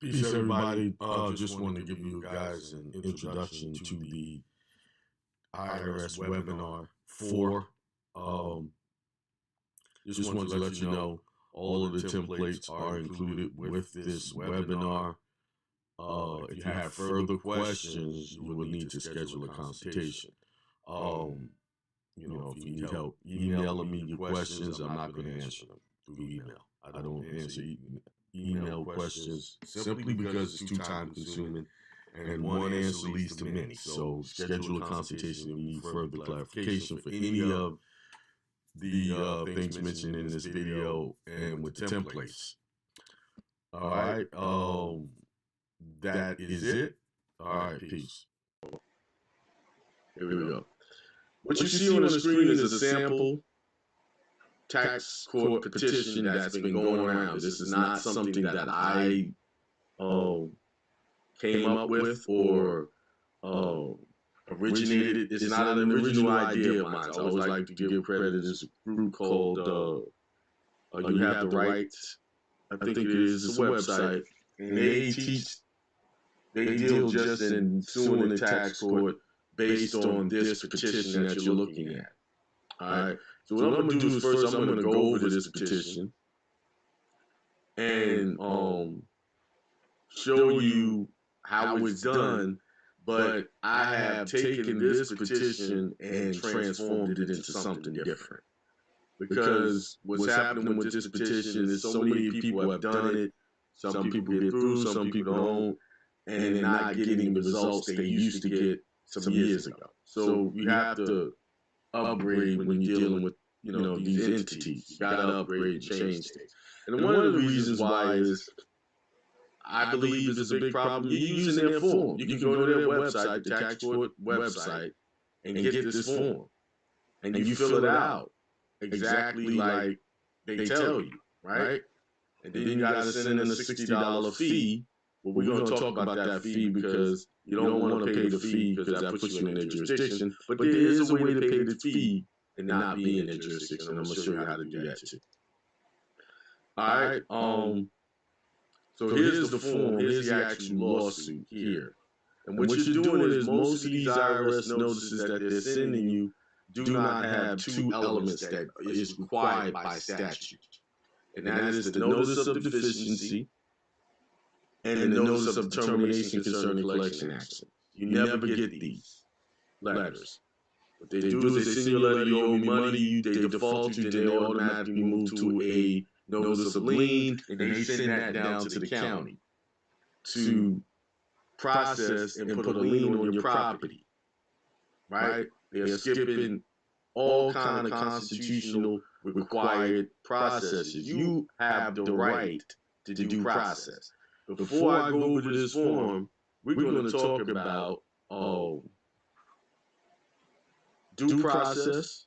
Peace, everybody. Just wanted to give you guys an introduction to the IRS webinar 4. Just wanted to let you know all of the templates are included with this webinar. If you have further questions, you will need to schedule a consultation. If you need help emailing me your questions, I'm not going to answer them through email. I don't answer email questions simply because it's too time consuming and one answer leads to many. So schedule a consultation if you need further clarification for any of the things mentioned in this video and with the templates. All right. That is it. All right. Peace. Here we go. What you see on the screen is a sample tax court petition that's been going around. This is not something that I came up with or originated. It's not an original idea of mine. I always like to give credit to this group called You Have the Right. I think it is. It's a website. And they deal just in suing the tax court based on this petition that you're looking at. All right. So what I'm going to do is first I'm going to go over this petition and show you how it's done, but I have taken this petition and transformed it into something different. Because what's happening with this petition is so many people have done it, some people get through, some people don't, and they're not getting the results they used to get some years ago. So you have to upgrade when you're dealing with these entities. You got to upgrade and change things. And one of the reasons why is I believe is a big problem. You're using their form. You can go to their website, the tax court website, and get this form. And you fill it out exactly like they tell you, right? And then you got to send in a $60 fee. Well, we're going to talk about that fee because you don't want to pay the fee because that puts you in their jurisdiction. But there is a way to pay the fee and not be in their jurisdiction. I'm going to show you how to do that too. All right. So here's the form. Here's the actual lawsuit here. And what you're doing is most of these IRS notices that they're sending you do not have two elements that is required by statute. And that is the notice of deficiency and the notice of determination concerning collection action. You never get these letters. What they do is they send you a letter, you owe me money, they default you, then they automatically move to a notice of lien, and they send that down to the county to process and put a lien on your property, right? They're skipping all kind of constitutional required processes. You have the right to due process. Before I go over this form, we're going to talk about due process,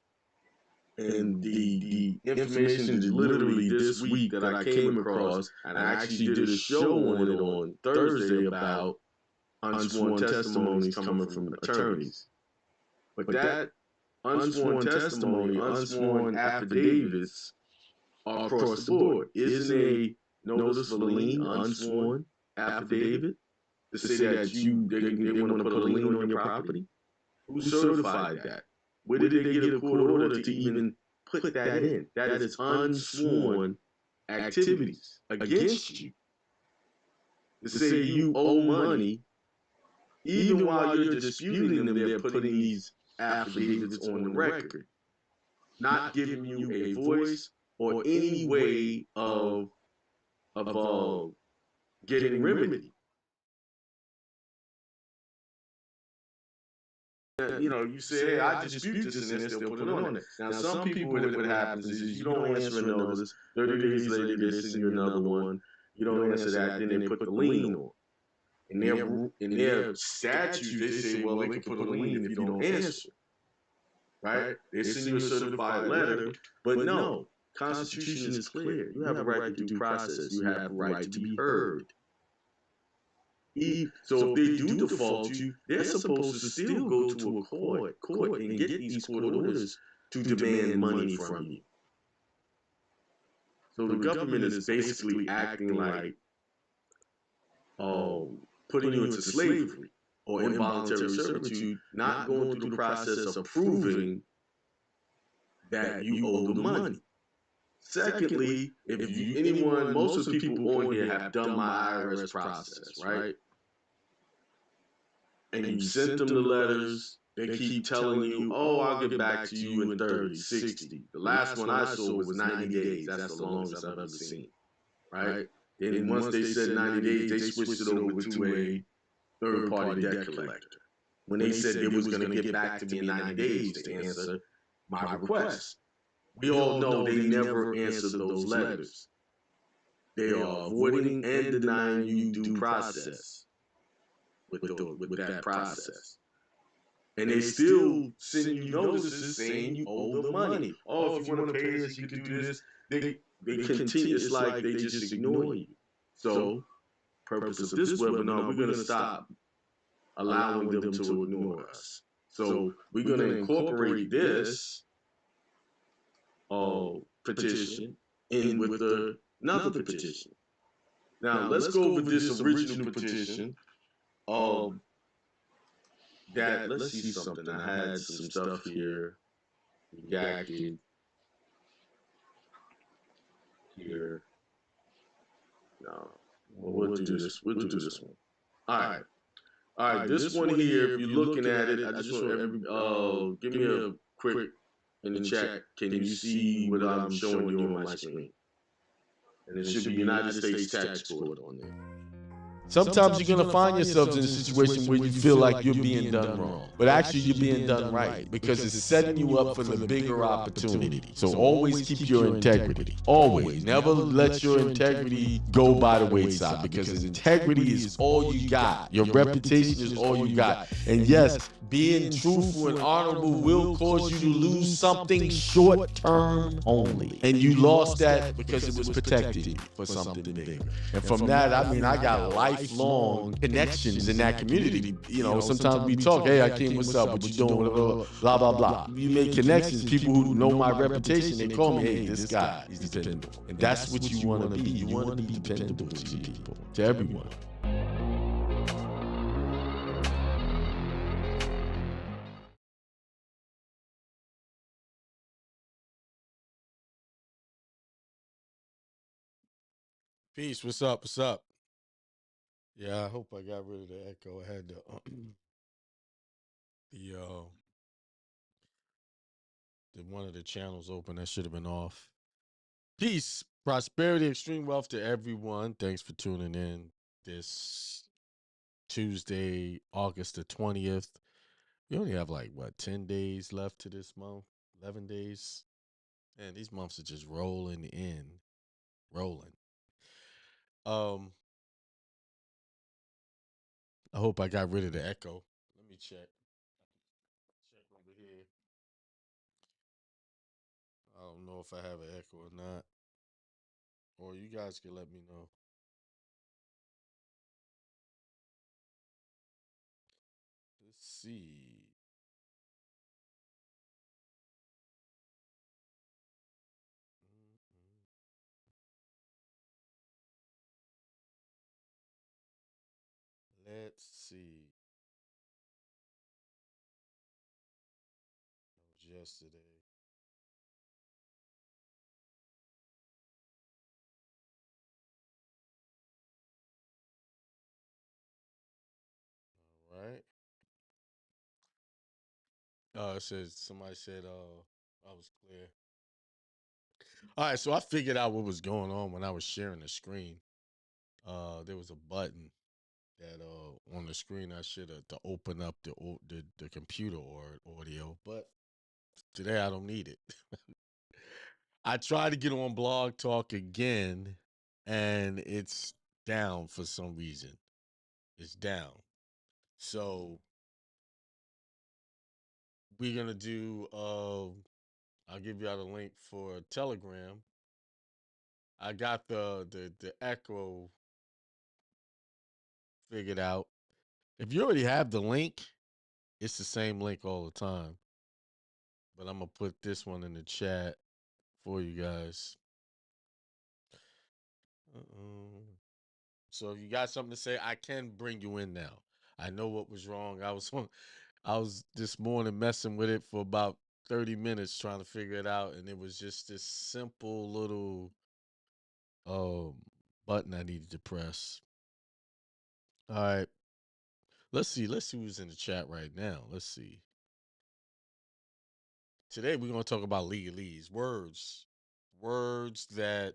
and the information is literally this week that I came across, and I actually did a show on it on Thursday about unsworn testimonies coming from attorneys. But that unsworn testimony, unsworn affidavits are across the board. Isn't a notice of a lien unsworn affidavit to say that they want to put a lien on your property? Who certified that? Where did they get a court order to even put that in? That is unsworn activities against you. To say you owe money, even while you're disputing them, they're putting these affidavits on the record, not giving you a voice or any way of getting remedy. You say, hey, I dispute this, and they still put it on there. Now, some people, what happens is you don't answer a notice, 30 days later, they send you another one. You don't answer that, then they put the lien on. In their statute, they say, well, they can put a lien if you don't answer. Right? They send you a certified letter, but no, Constitution is clear. You have a right to due process. You have a right to be heard. So if they do default you, they're supposed to still go to a court and get these court orders to demand money from you. So the government is basically acting like putting you into slavery or involuntary servitude, not going through the process of proving that you owe the money. Secondly, if most of the people on here have done my IRS process, right? And you sent them the letters, they keep telling you, oh, I'll get back to you in 30, 60. The last one I saw was 90 days. That's the longest I've ever seen, right? And once they said 90 days, they switched it over to a third-party debt collector. When they said they was going to get back to me in 90 days to answer my request. We all know they never answer those letters. They are avoiding and denying you due process with that process. And they still send you notices saying you owe the money. Oh, if you want to pay this, you can do this. They continue. It's like they just ignore you. So, purpose of this webinar, we're going to stop allowing them to ignore us. So we're going to incorporate this petition in with another petition. Now let's go over this original petition. That let's see something. I had some stuff here redacted here. No, we'll do this. We'll do this one. All right. This one here. If you're looking at it, I just want give me a quick in the chat. Can you see what I'm showing you on my screen? And it should be United States tax code on there. Sometimes you're going to find yourselves in a situation where you feel like you're being done wrong. But actually, you're being done right because it's setting you up for the bigger opportunity. So always keep your integrity. Always. Never let your integrity go by the wayside because integrity is all you got. Your reputation is all you got. And yes, being truthful and honorable will cause you to lose something short term only. And you lost that because it was protecting you for something bigger. And from that, I mean, I got lifelong connections in that community. You know, sometimes we talk, hey, Akeem, what's up? What you doing? Blah, blah, blah. You make connections. People who know my reputation, they call me, hey, this guy, he's dependable. And that's what you want to be. You want to be dependable to people, to everyone. Peace. What's up? What's up? Yeah, I hope I got rid of the echo. I had the one of the channels open that should have been off. Peace, prosperity, extreme wealth to everyone. Thanks for tuning in this Tuesday, August the 20th. We only have like 10 days left to this month, 11 days. And these months are just rolling. I hope I got rid of the echo. Let me check. Check over here. I don't know if I have an echo or not. Or you guys can let me know. Let's see. Let's see. That was yesterday. All right. It says somebody said I was clear. All right, so I figured out what was going on when I was sharing the screen. There was a button that on the screen I should have to open up the computer or audio, but today I don't need it. I tried to get on Blog Talk again, and it's down for some reason. It's down. So we're gonna do. I'll give y'all the link for Telegram. I got the echo figured out. If you already have the link, it's the same link all the time. But I'm gonna put this one in the chat for you guys. So if you got something to say, I can bring you in now. I know what was wrong. I was this morning messing with it for about 30 minutes trying to figure it out, and it was just this simple little um button I needed to press. All right. Let's see. Let's see who's in the chat right now. Let's see. Today we're gonna talk about legalese. Words. Words that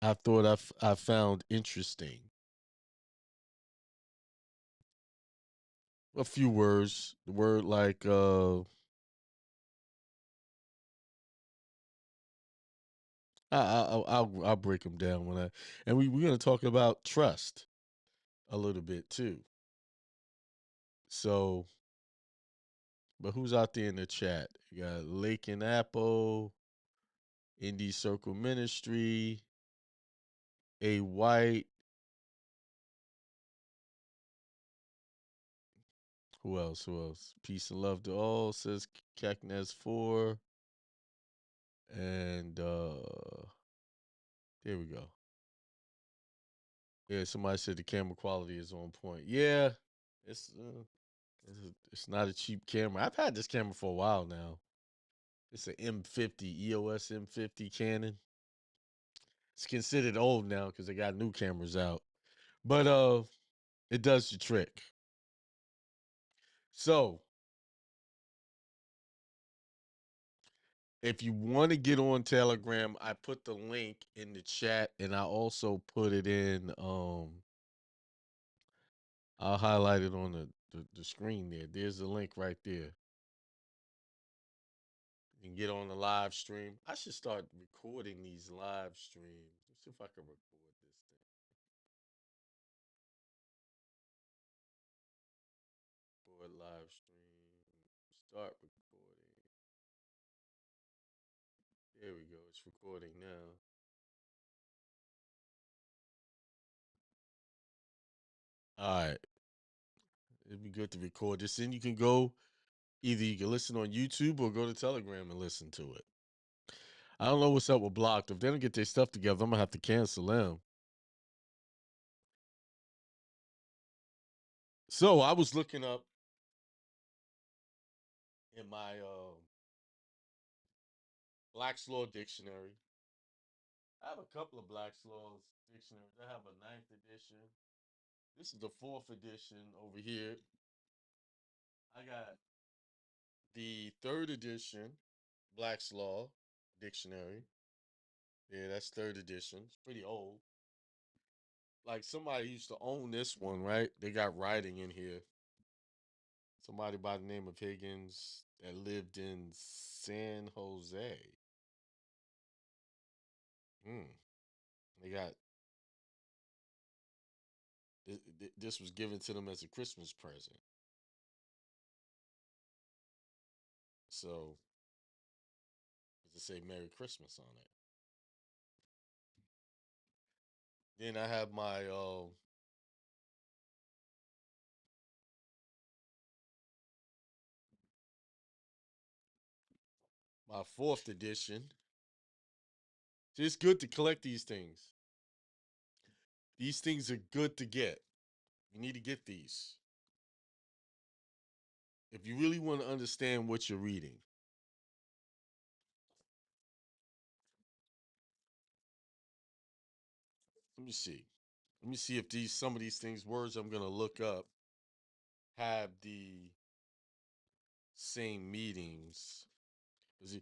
I thought I found interesting. A few words. The word like I'll break them down when and we're gonna talk about trust a little bit too. So, but who's out there in the chat? You got Lake and Apple, Indie Circle Ministry, A White. Who else? Who else? Peace and love to all, says Cacnez 4. And there we go. Yeah, somebody said the camera quality is on point. Yeah, it's it's not a cheap camera. I've had this camera for a while now. It's an M50 EOS M50 Canon. It's considered old now because they got new cameras out, but it does the trick. So if you want to get on Telegram, I put the link in the chat, and I also put it in. I'll highlight it on the screen there. There's the link right there. You can get on the live stream. I should start recording these live streams. Let's see if I can record this thing. Record live stream. Start recording. There we go. It's recording now. All right. It'd be good to record this. Then you can go, either you can listen on YouTube or go to Telegram and listen to it. I don't know what's up with Blocked. If they don't get their stuff together, I'm going to have to cancel them. So I was looking up in my Black's Law Dictionary. I have a couple of Black's Law dictionaries. I have a 9th edition. This is the 4th edition over here. I got the 3rd edition Black's Law Dictionary. Yeah, that's 3rd edition. It's pretty old. Like somebody used to own this one, right? They got writing in here. Somebody by the name of Higgins that lived in San Jose. They got this was given to them as a Christmas present. So, to say Merry Christmas on it. Then I have my 4th edition. So it's good to collect these things. These things are good to get. You need to get these. If you really want to understand what you're reading. Let me see. Let me see if some of these things, words I'm gonna look up, have the same meanings. Because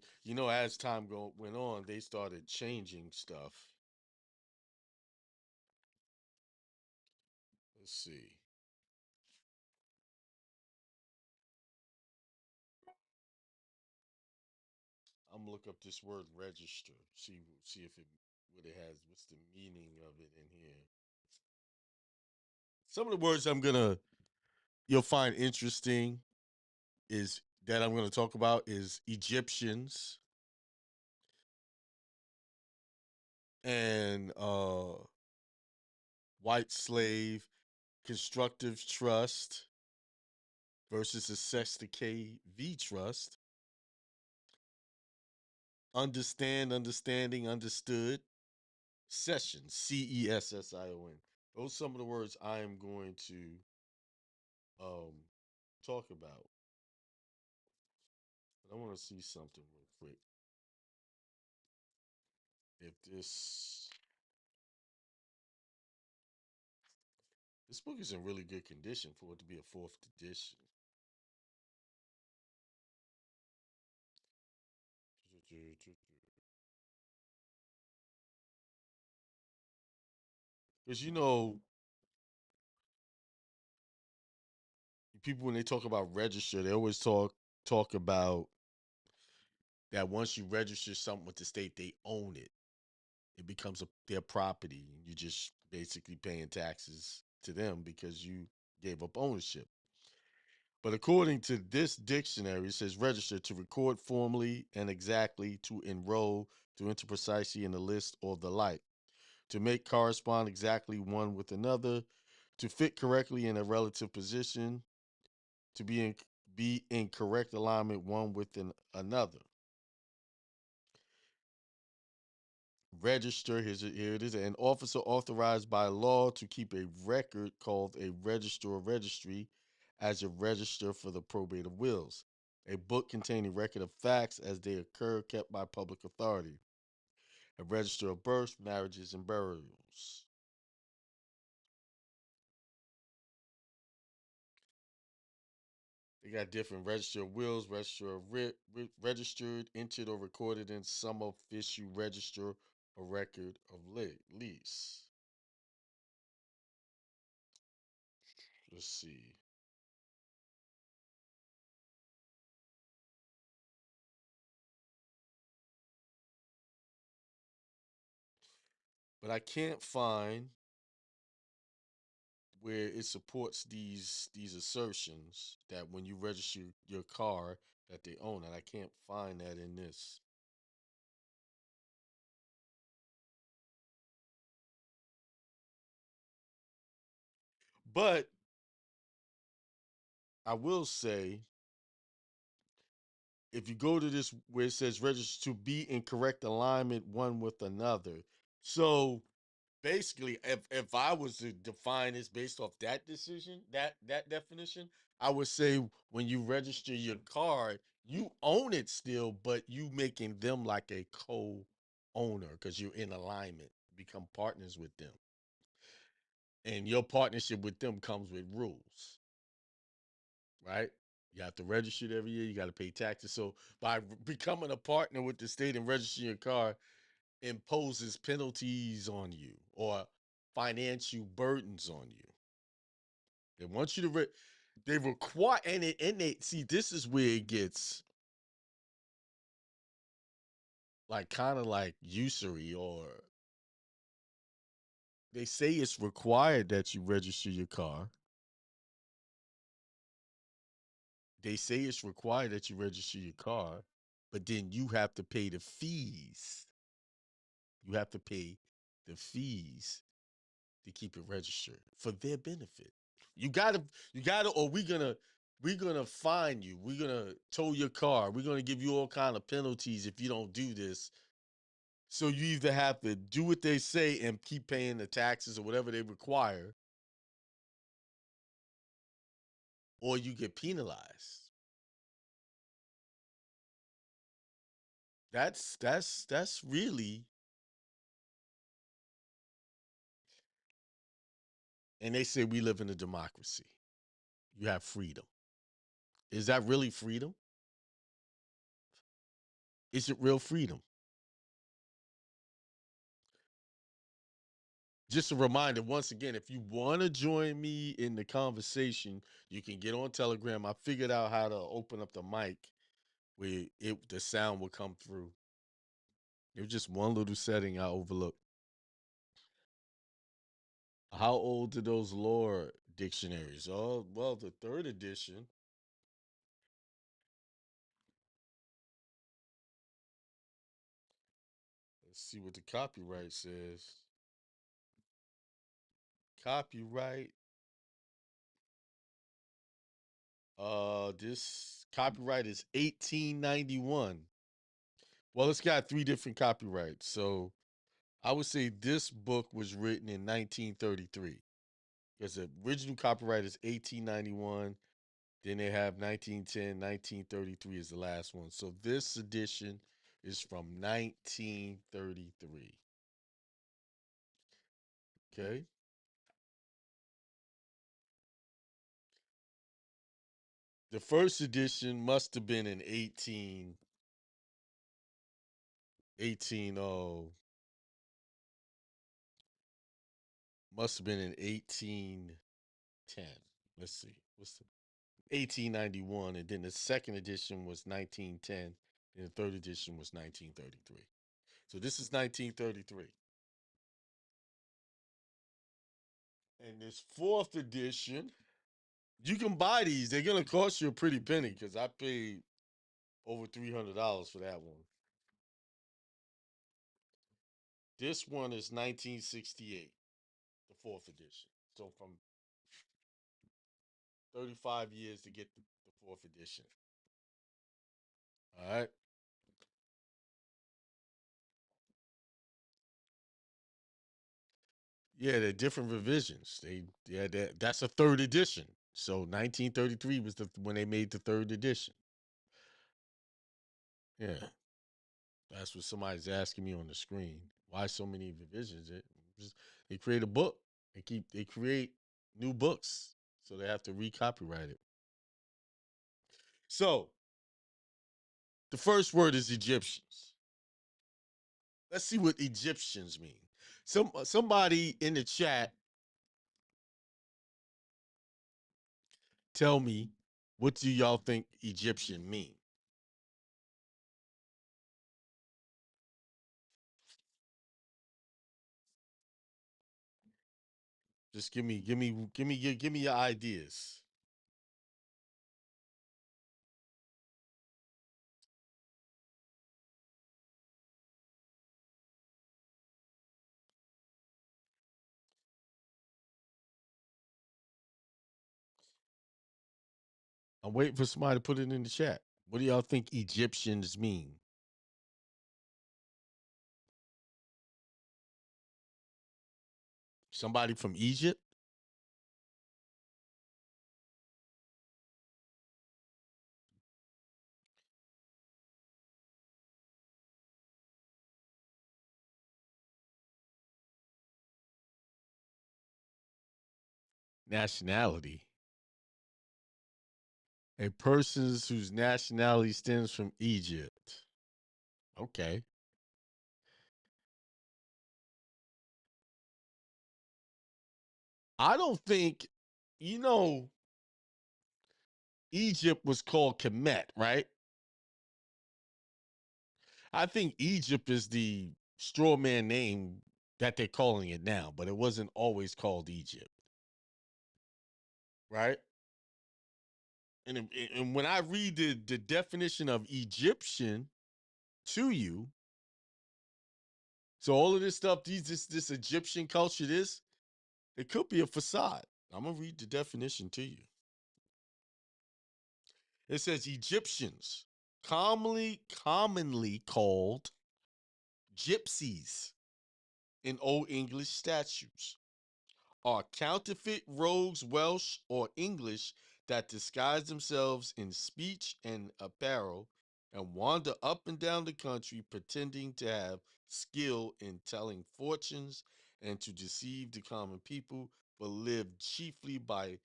as time went on, they started changing stuff. Let's see. I'm gonna look up this word register. See if it what it has. What's the meaning of it in here? Some of the words you'll find interesting is that I'm gonna talk about is Egyptians and white slave, constructive trust versus a sex decay V trust. Understand, understanding, understood. Cession, Cession. Those are some of the words I am going to talk about. But I want to see something real quick. If this book is in really good condition for it to be a 4th edition. Because people when they talk about register, they always talk about that once you register something with the state, they own it. It becomes their property. You just basically paying taxes to them because you gave up ownership. But according to this dictionary, it says register to record formally and exactly, to enroll, to enter precisely in a list or the like, to make correspond exactly one with another, to fit correctly in a relative position, to be in correct alignment one with another. Register, here it is, an officer authorized by law to keep a record called a register or registry as a register for the probate of wills, a book containing record of facts as they occur kept by public authority, a register of births, marriages, and burials. They got different register of wills, register of registered, entered, or recorded in some official register or record of lease. Let's see. But I can't find where it supports these assertions that when you register your car that they own it. I can't find that in this. But I will say, if you go to this where it says register to be in correct alignment one with another. So basically, if I was to define this based off that decision, that definition, I would say when you register your car, you own it still, but you making them like a co-owner because you're in alignment, become partners with them. And your partnership with them comes with rules, right? You have to register it every year. You got to pay taxes. So by becoming a partner with the state and registering your car imposes penalties on you or financial burdens on you. They want you to they require and they see this is where it gets like kind of like usury, or they say it's required that you register your car. They say it's required that you register your car, but then you have to pay the fees. You have to pay the fees to keep it registered for their benefit. You gotta, or we're gonna fine you. We're gonna tow your car. We're gonna give you all kind of penalties if you don't do this. So you either have to do what they say and keep paying the taxes or whatever they require, or you get penalized. That's really, and they say we live in a democracy. You have freedom. Is that really freedom? Is it real freedom? Just a reminder, once again, if you want to join me in the conversation, you can get on Telegram. I figured out how to open up the mic where the sound will come through. It was just one little setting I overlooked. How old are those lore dictionaries? Oh, well, the 3rd edition. Let's see what the copyright says. Copyright. This copyright is 1891. Well, it's got 3 different copyrights. So I would say this book was written in 1933 because the original copyright is 1891. Then they have 1910, 1933 is the last one. So this edition is from 1933. Okay. The first edition must have been in 18, must have been in 1810. Let's see. What's the 1891, and then the second edition was 1910, and the third edition was 1933. So this is 1933. And this fourth edition, you can buy these. They're gonna cost you a pretty penny because I paid over $300 for that one. This one is 1968, the fourth edition. So from 35 years to get the fourth edition. All right. Yeah, they're different revisions. That's a third edition. So 1933 was when they made the third edition. Yeah, that's what somebody's asking me on the screen. Why so many revisions? They create a book. They create new books, so they have to recopyright it. So the first word is Egyptians. Let's see what Egyptians mean. Somebody in the chat, tell me, what do y'all think Egyptian mean? Just give me your ideas. I'm waiting for somebody to put it in the chat. What do y'all think Egyptians mean? Somebody from Egypt? Nationality. A person whose nationality stems from Egypt. Okay. I don't think, you know, Egypt was called Kemet, right? I think Egypt is the straw man name that they're calling it now, but it wasn't always called Egypt, right? And when I read the definition of Egyptian to you, so all of this stuff, this Egyptian culture, it could be a facade. I'm gonna read the definition to you. It says Egyptians, commonly called gypsies in Old English statutes, are counterfeit rogues, Welsh or English, that disguise themselves in speech and apparel and wander up and down the country pretending to have skill in telling fortunes and to deceive the common people, but live chiefly by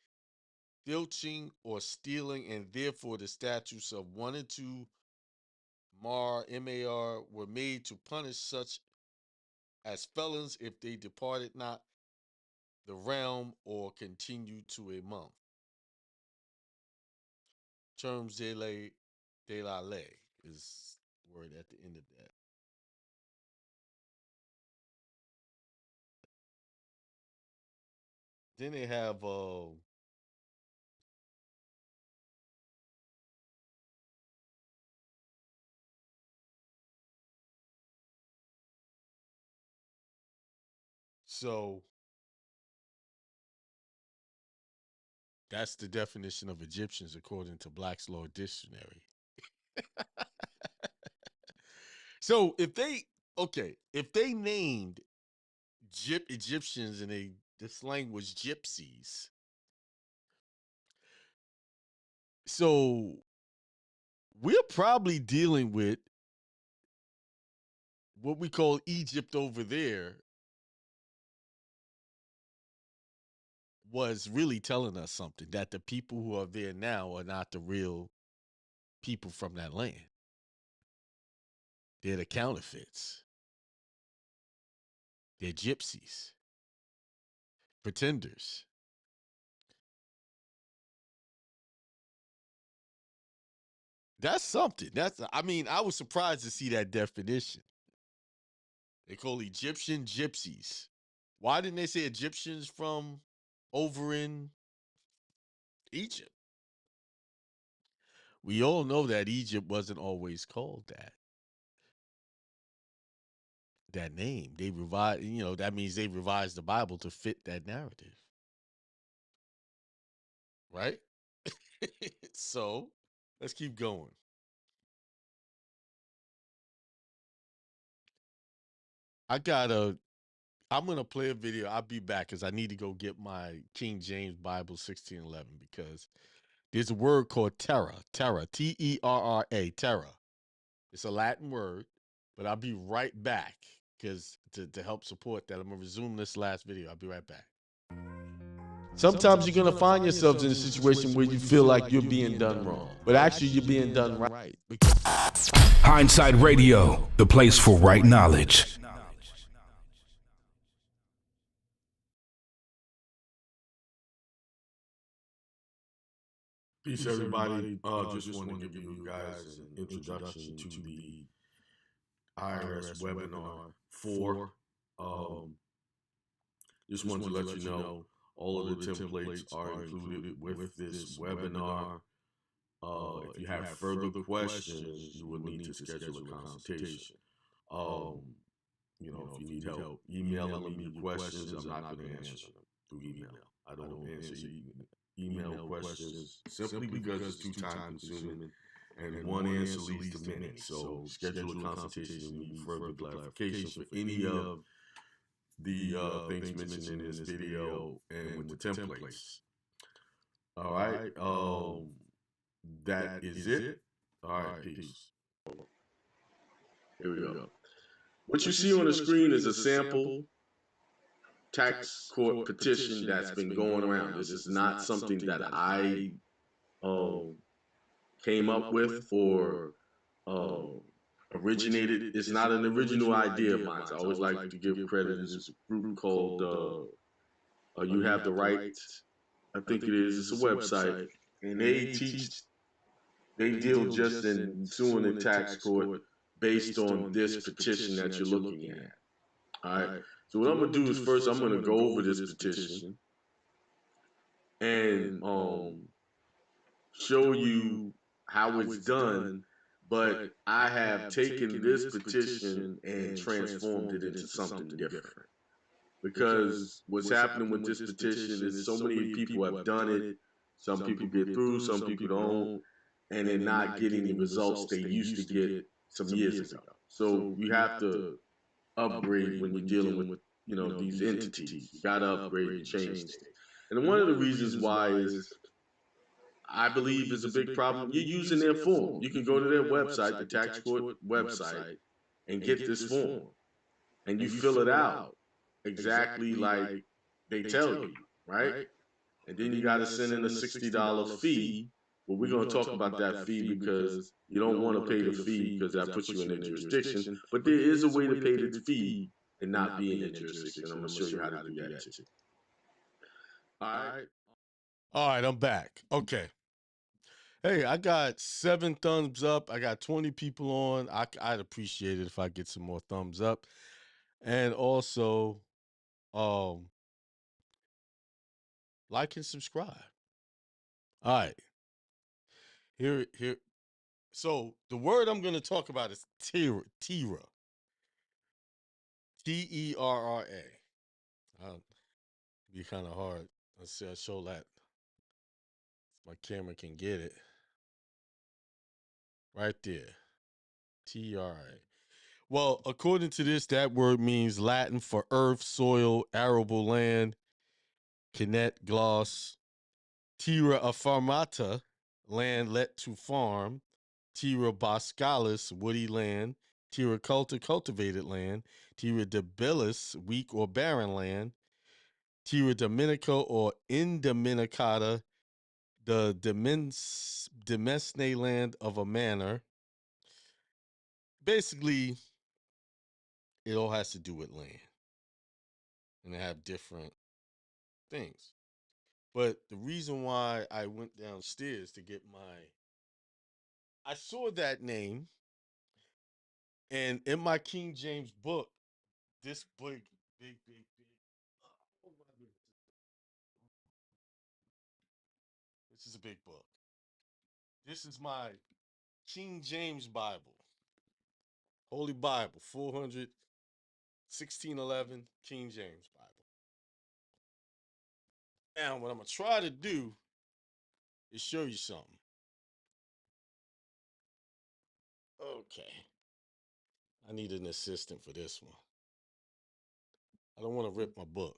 filching or stealing, and therefore the statutes of 1 and 2 MAR were made to punish such as felons if they departed not the realm or continued to a month. Terms de la ley is the word at the end of that. Then they have so that's the definition of Egyptians according to Black's Law Dictionary. So if they named Egyptians, and the slang was gypsies. So we're probably dealing with what we call Egypt over there was really telling us something, that the people who are there now are not the real people from that land. They're the counterfeits. They're gypsies, pretenders. That's something. I was surprised to see that definition. They call Egyptian gypsies. Why didn't they say Egyptians from over in Egypt? We all know that Egypt wasn't always called that name. They revised, that means they revised the Bible to fit that narrative. Right? So let's keep going. I'm gonna play a video. I'll be back because I need to go get my King James Bible 1611, because there's a word called terror. Terror. Terra. Terror. It's a Latin word, but I'll be right back because to help support that, I'm gonna resume this last video. I'll be right back. Sometimes you're going to find yourselves in a situation where you feel like you're being done wrong, but actually you're being done right. Hindsight Radio, the place for right knowledge. Peace, everybody. Just want to give you guys an introduction to the IRS webinar 4. Just wanted to let you know all of the templates are included with this webinar. If you have further questions, you will need to schedule a consultation. If you need help emailing me your questions, I'm not going to answer them through email. I don't answer email questions simply because it's too time consuming, and one answer leads to minutes. So schedule a consultation and need further clarification for any of the things mentioned in this video and with the templates. All right. That is it. All right. Peace. Here we go. What you see on the screen is a sample tax court petition that's been going around. This is not something that I came up with or originated. It's not an original idea of mine. So I always like to give credit to this group called You Have the Right. I think it is. It's a website, and they deal just in suing the tax court based on this petition that you're looking at. All right. So what I'm gonna do is first I'm gonna go over this petition and show you how it's done. But I have taken this petition and transformed it into something different. Because what's happening with this petition is so many people have done it. Some people get through, some people don't, and they're not getting the results they used to get some years ago. So you have to upgrade when you're dealing with these entities. You got to upgrade and change things. And one of the reasons why is I believe is a big problem. You're using their form. You can go to their website, the tax court website, and get this form, and you fill it out exactly like they tell you, right? And then you got to send in a $60 fee. Well, we're going to talk about that fee because you don't want to pay the fee because that puts you in their jurisdiction. But there is a way to pay the fee and not be in their jurisdiction. I'm going to show you how to do that too. All right, I'm back. Okay. Hey, I got 7 thumbs up. I got 20 people on. I'd appreciate it if I get some more thumbs up. And also, like and subscribe. All right. Here. So the word I'm going to talk about is Terra. Terra. Be kind of hard. Let's see. I show that. My camera can get it. Right there. TRA. Well, according to this, that word means Latin for earth, soil, arable land, kinet, gloss, terra affirmata, land let to farm, terra boscalis, woody land, terra culta, cultivated land, terra debilis, weak or barren land, terra dominica or indominicata, the demesne land of a manor. Basically, it all has to do with land, and they have different things. But the reason why I went downstairs to get I saw that name, and in my King James book, this big. Oh my goodness. This is a big book. This is my King James Bible, Holy Bible, 400, 1611 King James Bible. Now, what I'm going to try to do is show you something. Okay. I need an assistant for this one. I don't want to rip my book.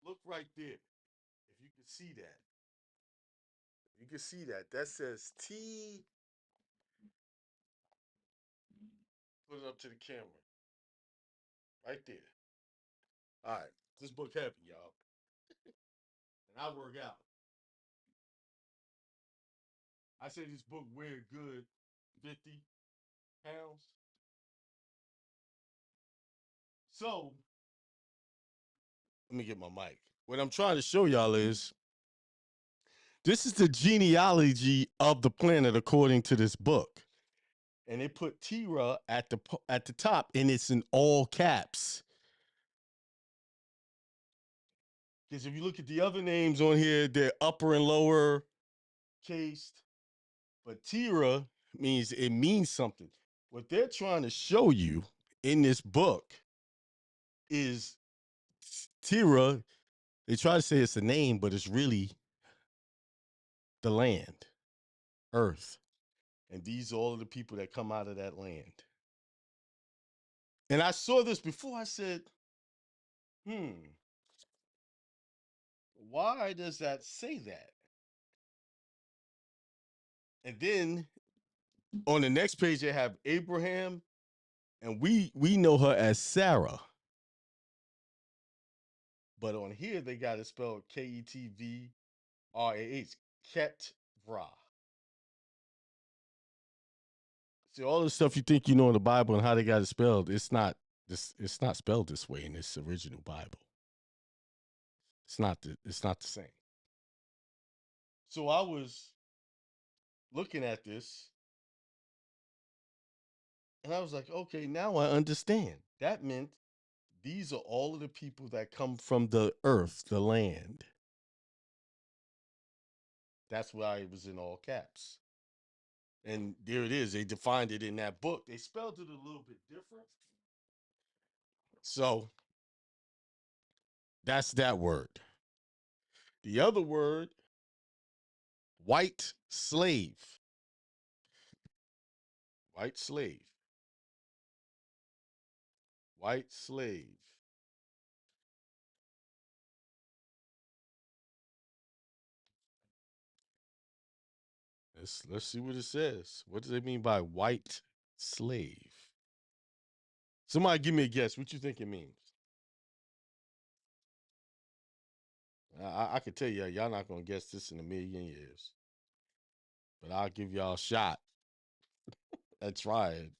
Look right there. If you can see that. You can see that. That says T. Put it up to the camera. Right there. All right. This book heavy, y'all. And I work out. I say this book weigh a good 50 pounds. So, let me get my mic. What I'm trying to show y'all is this is the genealogy of the planet according to this book. And they put Tira at the top, and it's in all caps. Because if you look at the other names on here, they're upper and lower cased. But Tira means something. What they're trying to show you in this book is Tira. They try to say it's a name, but it's really the land, earth. And these are all of the people that come out of that land. And I saw this before. I said, why does that say that? And then on the next page, they have Abraham, and we know her as Sarah. But on here, they got it spelled Ketvra, Ketvra. See, all the stuff you think you know in the Bible and how they got it spelled, it's not spelled this way in this original Bible. It's not the same. So I was looking at this, and I was like, okay, now I understand. That meant these are all of the people that come from the earth, the land. That's why it was in all caps. And there it is. They defined it in that book. They spelled it a little bit different. So that's that word. The other word, white slave. White slave. White slave. Let's see what it says. What does it mean by white slave? Somebody give me a guess. What you think it means? I can tell you, y'all not gonna guess this in a million years. But I'll give y'all a shot. Let's try it.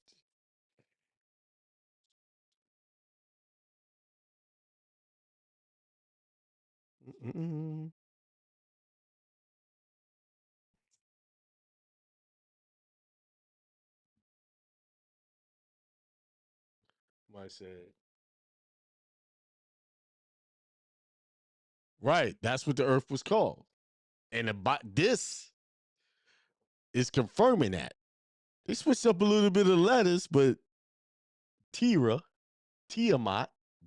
Somebody said, right. That's what the earth was called. And this is confirming that. They switched up a little bit of letters, but Tiamat,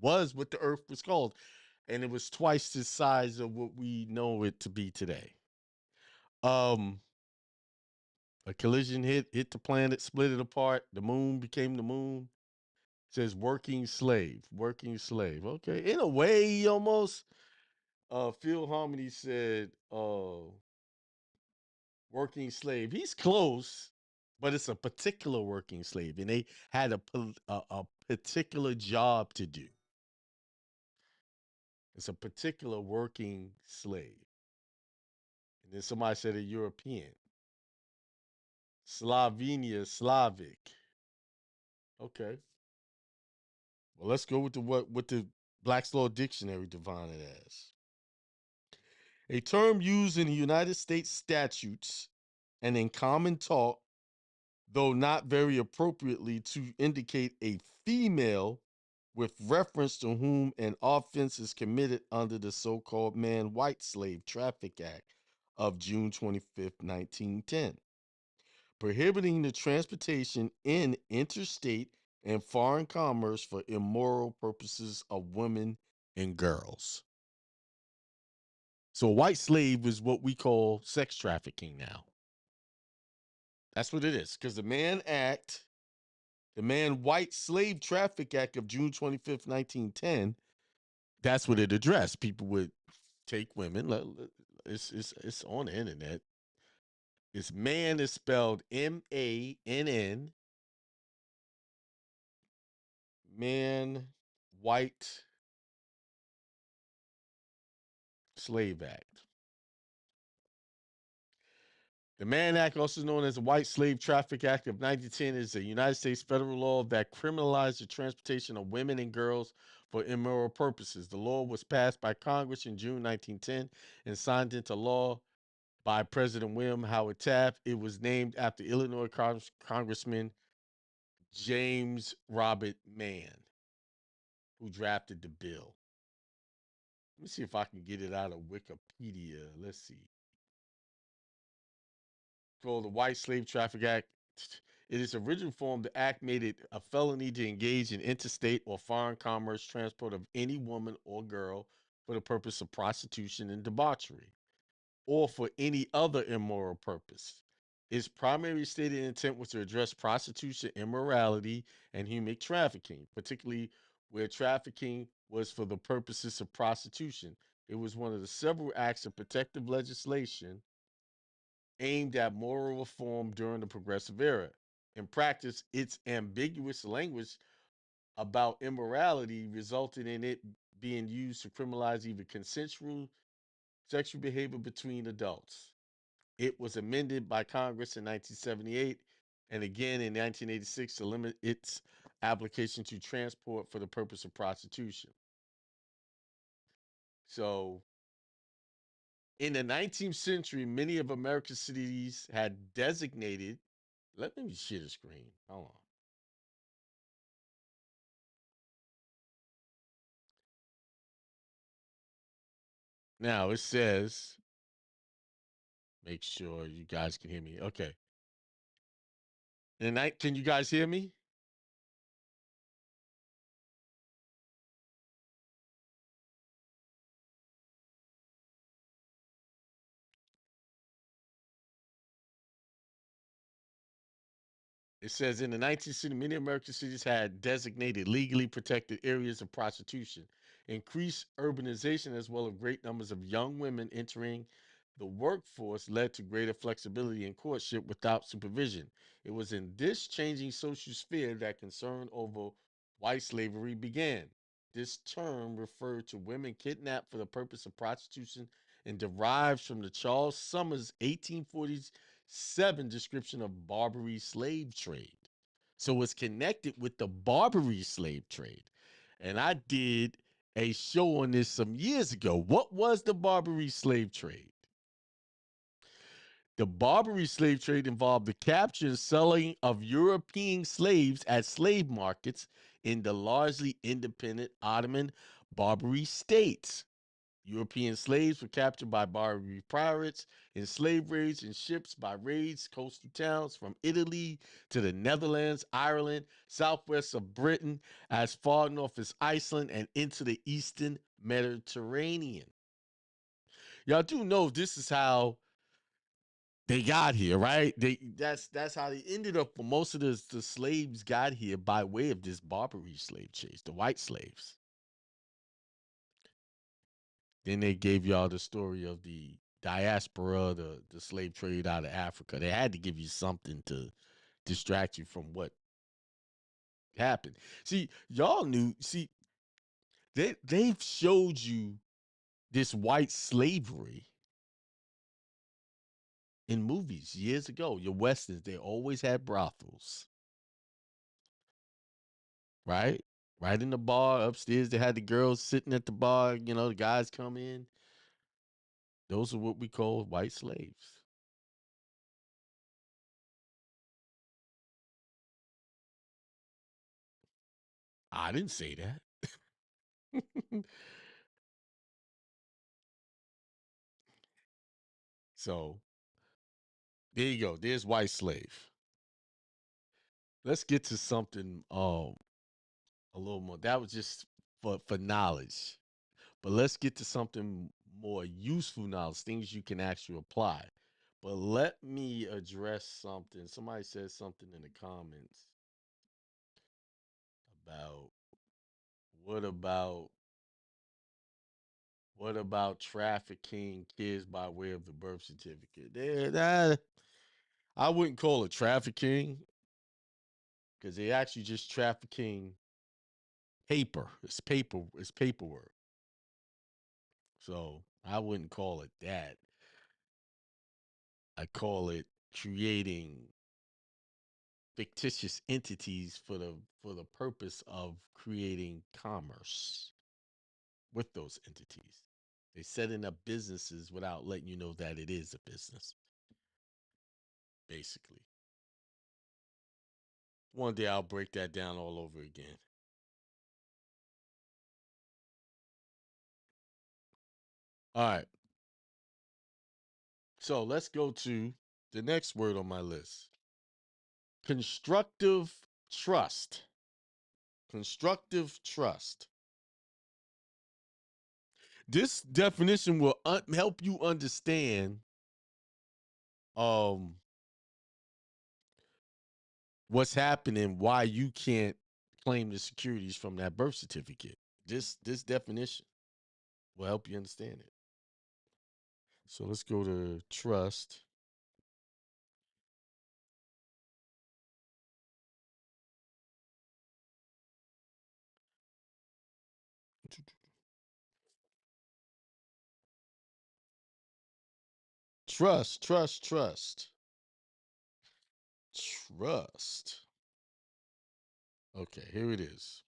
was what the earth was called. And it was twice the size of what we know it to be today. A collision hit the planet, split it apart. The moon became the moon. It says working slave. Okay, in a way, almost. Phil Harmony said, working slave. He's close, but it's a particular working slave, and they had a particular job to do. It's a particular working slave. And then somebody said a European. Slovenia, Slavic. Okay. Well, let's go with what the Black's Law Dictionary define it as. A term used in the United States statutes and in common talk, though not very appropriately, to indicate a female with reference to whom an offense is committed under the so-called Man-White Slave Traffic Act of June 25th, 1910, prohibiting the transportation in interstate and foreign commerce for immoral purposes of women and girls. So a white slave is what we call sex trafficking now. That's what it is, because the Man-White Slave Traffic Act of June 25th, 1910, that's what it addressed. People would take women. It's on the internet. It's man is spelled MANN. Man White Slave Act. The Mann Act, also known as the White Slave Traffic Act of 1910, is a United States federal law that criminalized the transportation of women and girls for immoral purposes. The law was passed by Congress in June 1910 and signed into law by President William Howard Taft. It was named after Illinois Congressman James Robert Mann, who drafted the bill. Let me see if I can get it out of Wikipedia. Let's see. Called the White Slave Traffic Act. In its original form, the act made it a felony to engage in interstate or foreign commerce transport of any woman or girl for the purpose of prostitution and debauchery, or for any other immoral purpose. Its primary stated intent was to address prostitution, immorality, and human trafficking, particularly where trafficking was for the purposes of prostitution. It was one of the several acts of protective legislation aimed at moral reform during the Progressive Era. In practice, its ambiguous language about immorality resulted in it being used to criminalize even consensual sexual behavior between adults. It was amended by Congress in 1978 and again in 1986 to limit its application to transport for the purpose of prostitution. So, in the 19th century, many of America's cities had designated. Let me share the screen. Hold on. Now it says, make sure you guys can hear me. Okay. Can you guys hear me? It says in the 19th century, many American cities had designated legally protected areas of prostitution. Increased urbanization, as well as great numbers of young women entering the workforce, led to greater flexibility in courtship without supervision. It was in this changing social sphere that concern over white slavery began. This term referred to women kidnapped for the purpose of prostitution and derives from the Charles Summers 1847 description of Barbary slave trade. So it's connected with the Barbary slave trade. And I did a show on this some years ago. What was the Barbary slave trade? The Barbary slave trade involved the capture and selling of European slaves at slave markets in the largely independent Ottoman Barbary states. European slaves were captured by Barbary pirates in slave raids and ships by raids coastal towns from Italy to the Netherlands, Ireland, southwest of Britain, as far north as Iceland, and into the eastern Mediterranean. Y'all do know this is how They got here, right? That's how they ended up. For most of the slaves got here by way of this Barbary slave chase, the white slaves. Then they gave y'all the story of the diaspora, the slave trade out of Africa. They had to give you something to distract you from what happened. See, y'all knew. See, they've showed you this white slavery in movies years ago. Your westerns, they always had brothels, right? Right in the bar upstairs, they had the girls sitting at the bar. You know, the guys come in. Those are what we call white slaves. I didn't say that. So there you go. There's white slave. Let's get to something a little more. That was just for knowledge. But let's get to something more useful knowledge, things you can actually apply. But let me address something. Somebody said something in the comments about what about what about trafficking kids by way of the birth certificate? I wouldn't call it trafficking because they actually just trafficking paper. It's paper. It's paperwork. So I wouldn't call it that. I call it creating fictitious entities for the purpose of creating commerce with those entities. They're setting up businesses without letting you know that it is a business, basically. One day I'll break that down all over again. All right. So let's go to the next word on my list. Constructive trust. Constructive trust. This definition will help you understand um what's happening, why you can't claim the securities from that birth certificate. This definition will help you understand it. So let's go to trust. Trust, trust, trust. Trust. Okay, here it is.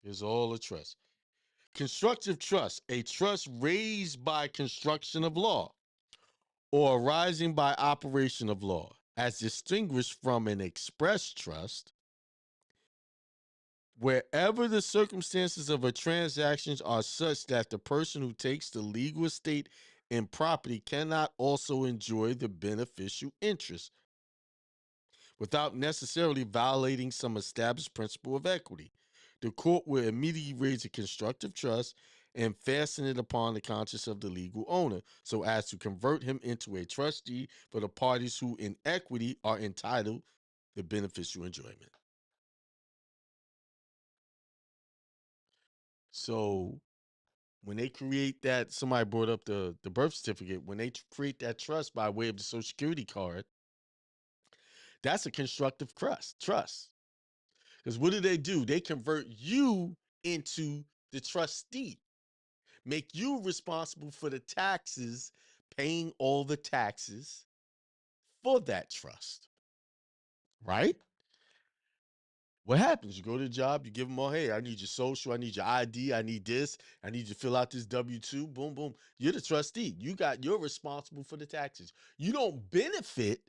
Here's all the trust. Constructive trust, a trust raised by construction of law or arising by operation of law, as distinguished from an express trust, wherever the circumstances of a transaction are such that the person who takes the legal estate in property cannot also enjoy the beneficial interest without necessarily violating some established principle of equity. The court will immediately raise a constructive trust and fasten it upon the conscience of the legal owner so as to convert him into a trustee for the parties who in equity are entitled to beneficial enjoyment. So when they create that, somebody brought up the birth certificate, when they create that trust by way of the social security card, that's a constructive trust. Because what do? They convert you into the trustee, make you responsible for the taxes, paying all the taxes for that trust, right? What happens? You go to the job, you give them all, hey, I need your social, I need your ID, I need this, I need you to fill out this W-2, boom, boom. You're the trustee. You're responsible for the taxes. You don't benefit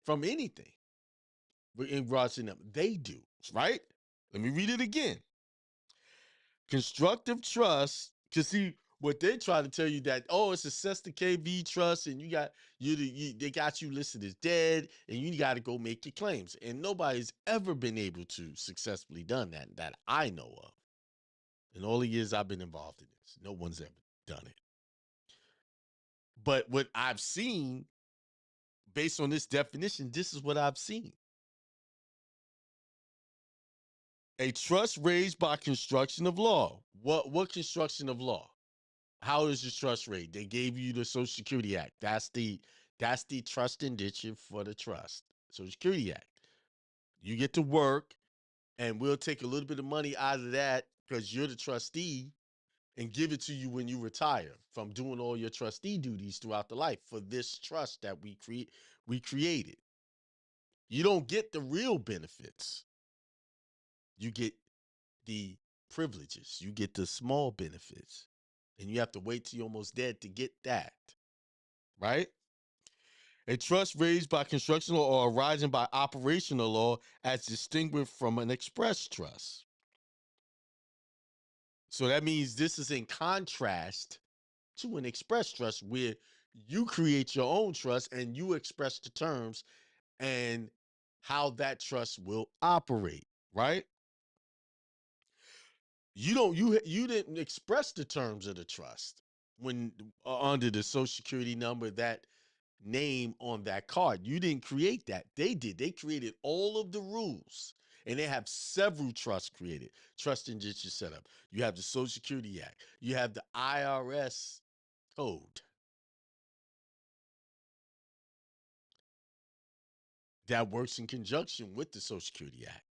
from anything in regards to them. They do, right? Let me read it again. Constructive trust, because see, what they try to tell you that, oh, it's a Cesta KV trust, and they got you listed as dead, and you got to go make your claims. And nobody's ever been able to successfully done that I know of. In all the years I've been involved in this, no one's ever done it. But what I've seen based on this definition, this is what I've seen. A trust raised by construction of law. What construction of law? How is the trust raised? They gave you the Social Security Act. That's the trust indenture for the trust. Social Security Act. You get to work, and we'll take a little bit of money out of that because you're the trustee and give it to you when you retire from doing all your trustee duties throughout the life for this trust that we created. You don't get the real benefits. You get the privileges. You get the small benefits. And you have to wait till you're almost dead to get that. Right? A trust raised by construction law or arising by operational law as distinguished from an express trust. So that means this is in contrast to an express trust where you create your own trust and you express the terms and how that trust will operate, right? You didn't express the terms of the trust when under the Social Security number, that name on that card. You didn't create that. They did. They created all of the rules. And they have several trusts created. Trust indenture set up. You have the Social Security Act. You have the IRS code that works in conjunction with the Social Security Act.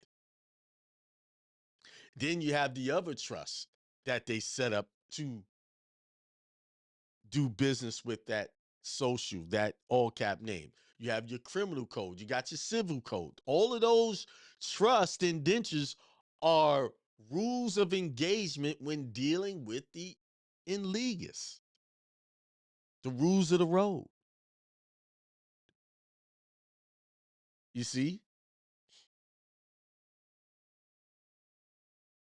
Then you have the other trusts that they set up to do business with that social, that all cap name. You have your criminal code, you got your civil code. All of those trust indentures are rules of engagement when dealing with the illegus, the rules of the road. You see?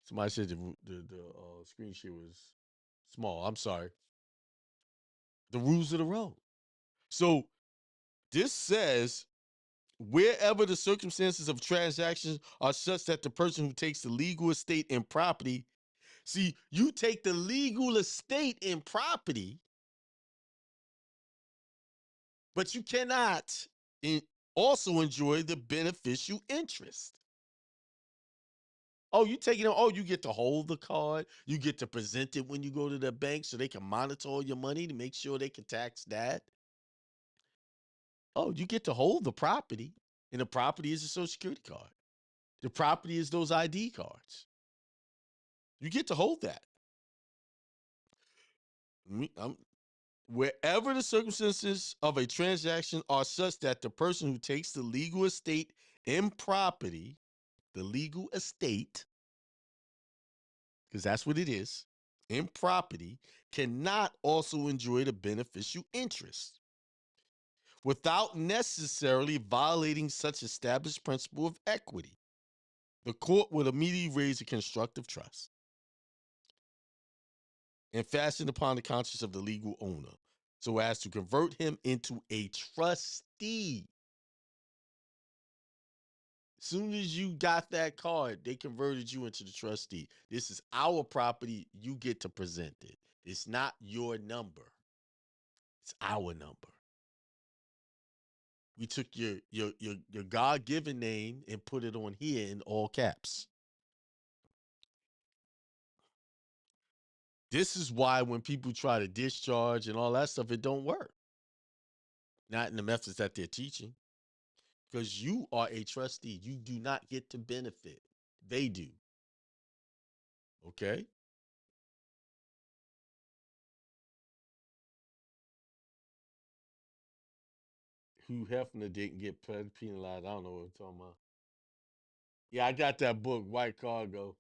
Somebody said the screen share was small. I'm sorry. The rules of the road. So this says wherever the circumstances of transactions are such that the person who takes the legal estate and property, see, you take the legal estate and property, but you cannot also enjoy the beneficial interest. Oh, you taking it? Oh, you get to hold the card. You get to present it when you go to the bank so they can monitor all your money to make sure they can tax that. Oh, you get to hold the property, and the property is a Social Security card. The property is those ID cards. You get to hold that. Wherever the circumstances of a transaction are such that the person who takes the legal estate in property, the legal estate, because that's what it is, in property, cannot also enjoy the beneficial interest without necessarily violating such established principle of equity. The court would immediately raise a constructive trust and fasten upon the conscience of the legal owner so as to convert him into a trustee. Soon as you got that card, they converted you into the trustee. This is our property. You get to present it. It's not your number. It's our number. We took your God-given name and put it on here in all caps. This is why when people try to discharge and all that stuff, it don't work. Not in the methods that they're teaching. Because you are a trustee. You do not get to benefit. They do. Okay? Hugh Hefner didn't get penalized. I don't know what we're talking about. Yeah, I got that book, White Cargo.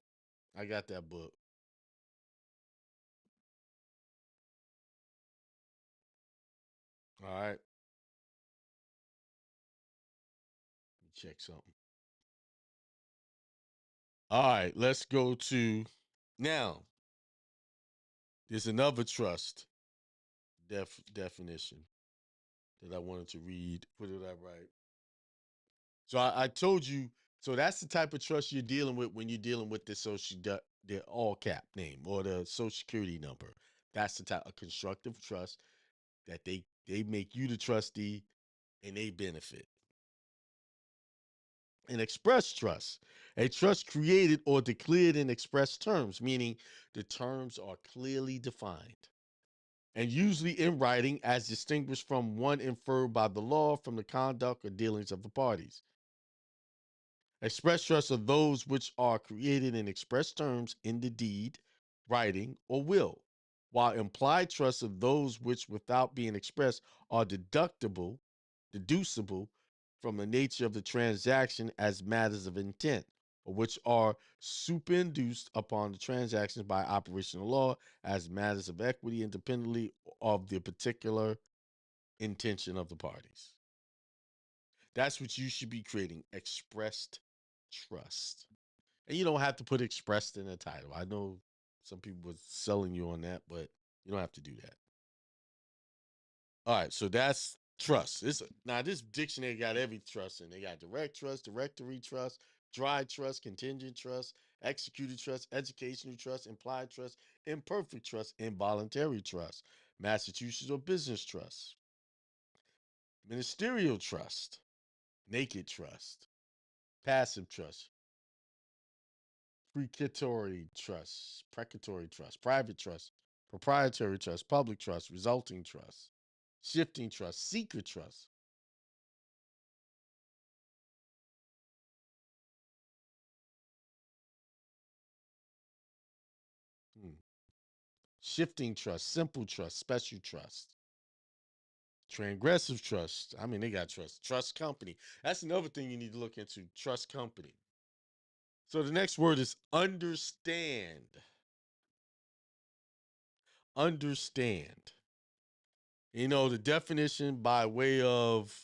I got that book. All right. Let me check something. All right, let's go to now. There's another trust definition that I wanted to read. Put it up right. So I told you. So that's the type of trust you're dealing with when you're dealing with the all cap name or the Social Security number. That's the type of constructive trust that they make you the trustee and they benefit. An express trust, a trust created or declared in express terms, meaning the terms are clearly defined and usually in writing as distinguished from one inferred by the law from the conduct or dealings of the parties. Express trusts are those which are created in express terms in the deed, writing, or will, while implied trusts are those which, without being expressed, are deducible from the nature of the transaction as matters of intent, or which are superinduced upon the transactions by operation of law as matters of equity independently of the particular intention of the parties. That's what you should be creating, expressed trust. And you don't have to put expressed in the title. I know some people were selling you on that, but you don't have to do that. All right, so that's trust. Now this dictionary got every trust in. They got direct trust, directory trust, dry trust, contingent trust, executed trust, educational trust, implied trust, imperfect trust, involuntary trust, Massachusetts or business trust, ministerial trust, naked trust, passive trust, precatory trust, private trust, proprietary trust, public trust, resulting trust, shifting trust, secret trust. Hmm. Shifting trust, simple trust, special trust, transgressive trust. I mean, they got trust company. That's another thing you need to look into, trust company. So the next word is understand. Understand. You know, the definition by way of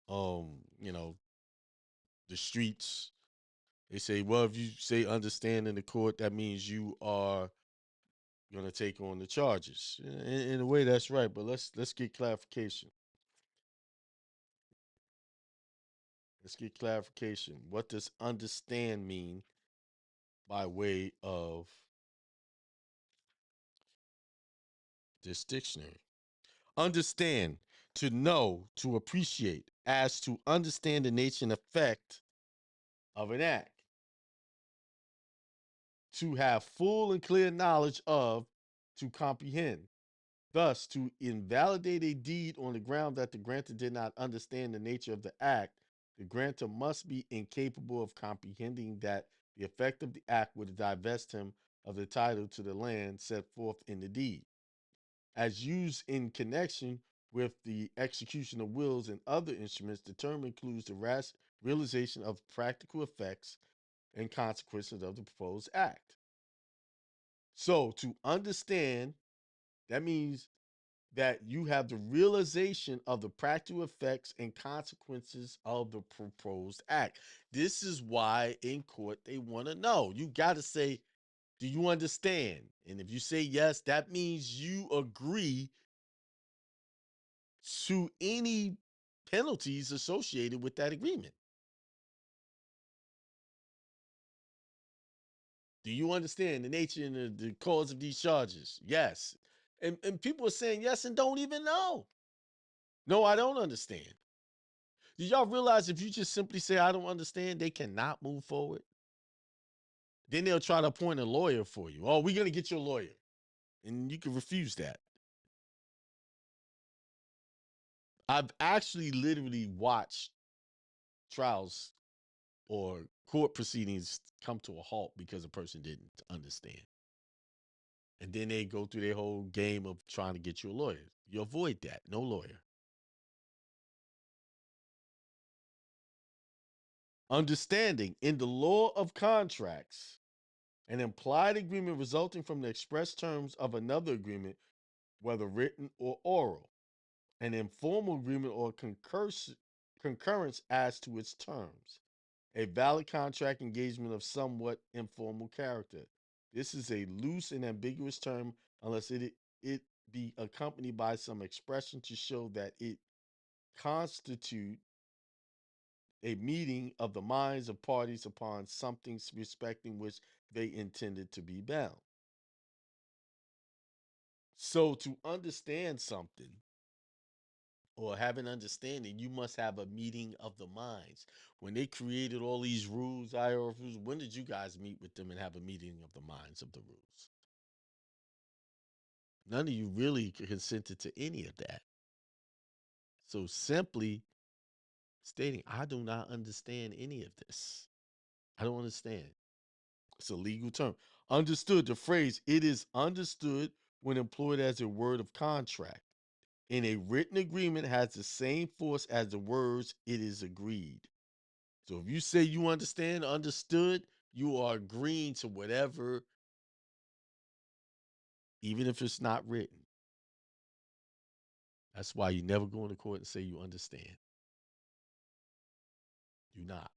you know, the streets. They say, well, if you say understand in the court, that means you are going to take on the charges. In a way, that's right. But let's get clarification. Let's get clarification. What does understand mean by way of this dictionary? Understand, to know, to appreciate, as to understand the nature and effect of an act. To have full and clear knowledge of, to comprehend. Thus, to invalidate a deed on the ground that the grantor did not understand the nature of the act, the grantor must be incapable of comprehending that the effect of the act would divest him of the title to the land set forth in the deed. As used in connection with the execution of wills and other instruments, the term includes the realization of practical effects and consequences of the proposed act. So, to understand, that means that you have the realization of the practical effects and consequences of the proposed act. This is why in court they want to know. You got to say, do you understand? And if you say yes, that means you agree to any penalties associated with that agreement. Do you understand the nature and the cause of these charges? Yes. And people are saying yes and don't even know. No, I don't understand. Do y'all realize if you just simply say, I don't understand, they cannot move forward? Then they'll try to appoint a lawyer for you. Oh, we're going to get you a lawyer. And you can refuse that. I've actually literally watched trials or court proceedings come to a halt because a person didn't understand. And then they go through their whole game of trying to get you a lawyer. You avoid that. No lawyer. Understanding in the law of contracts, an implied agreement resulting from the express terms of another agreement, whether written or oral, an informal agreement or concurrence as to its terms, a valid contract engagement of somewhat informal character. This is a loose and ambiguous term unless it be accompanied by some expression to show that it constitute a meeting of the minds of parties upon something respecting which they intended to be bound. So to understand something or have an understanding, you must have a meeting of the minds. When they created all these rules, IRF rules, when did you guys meet with them and have a meeting of the minds of the rules? None of you really consented to any of that. So simply stating, I do not understand any of this. I don't understand. It's a legal term. Understood, the phrase, it is understood when employed as a word of contract. In a written agreement has the same force as the words, it is agreed. So if you say you understand, understood, you are agreeing to whatever, even if it's not written. That's why you never go into court and say you understand. Do not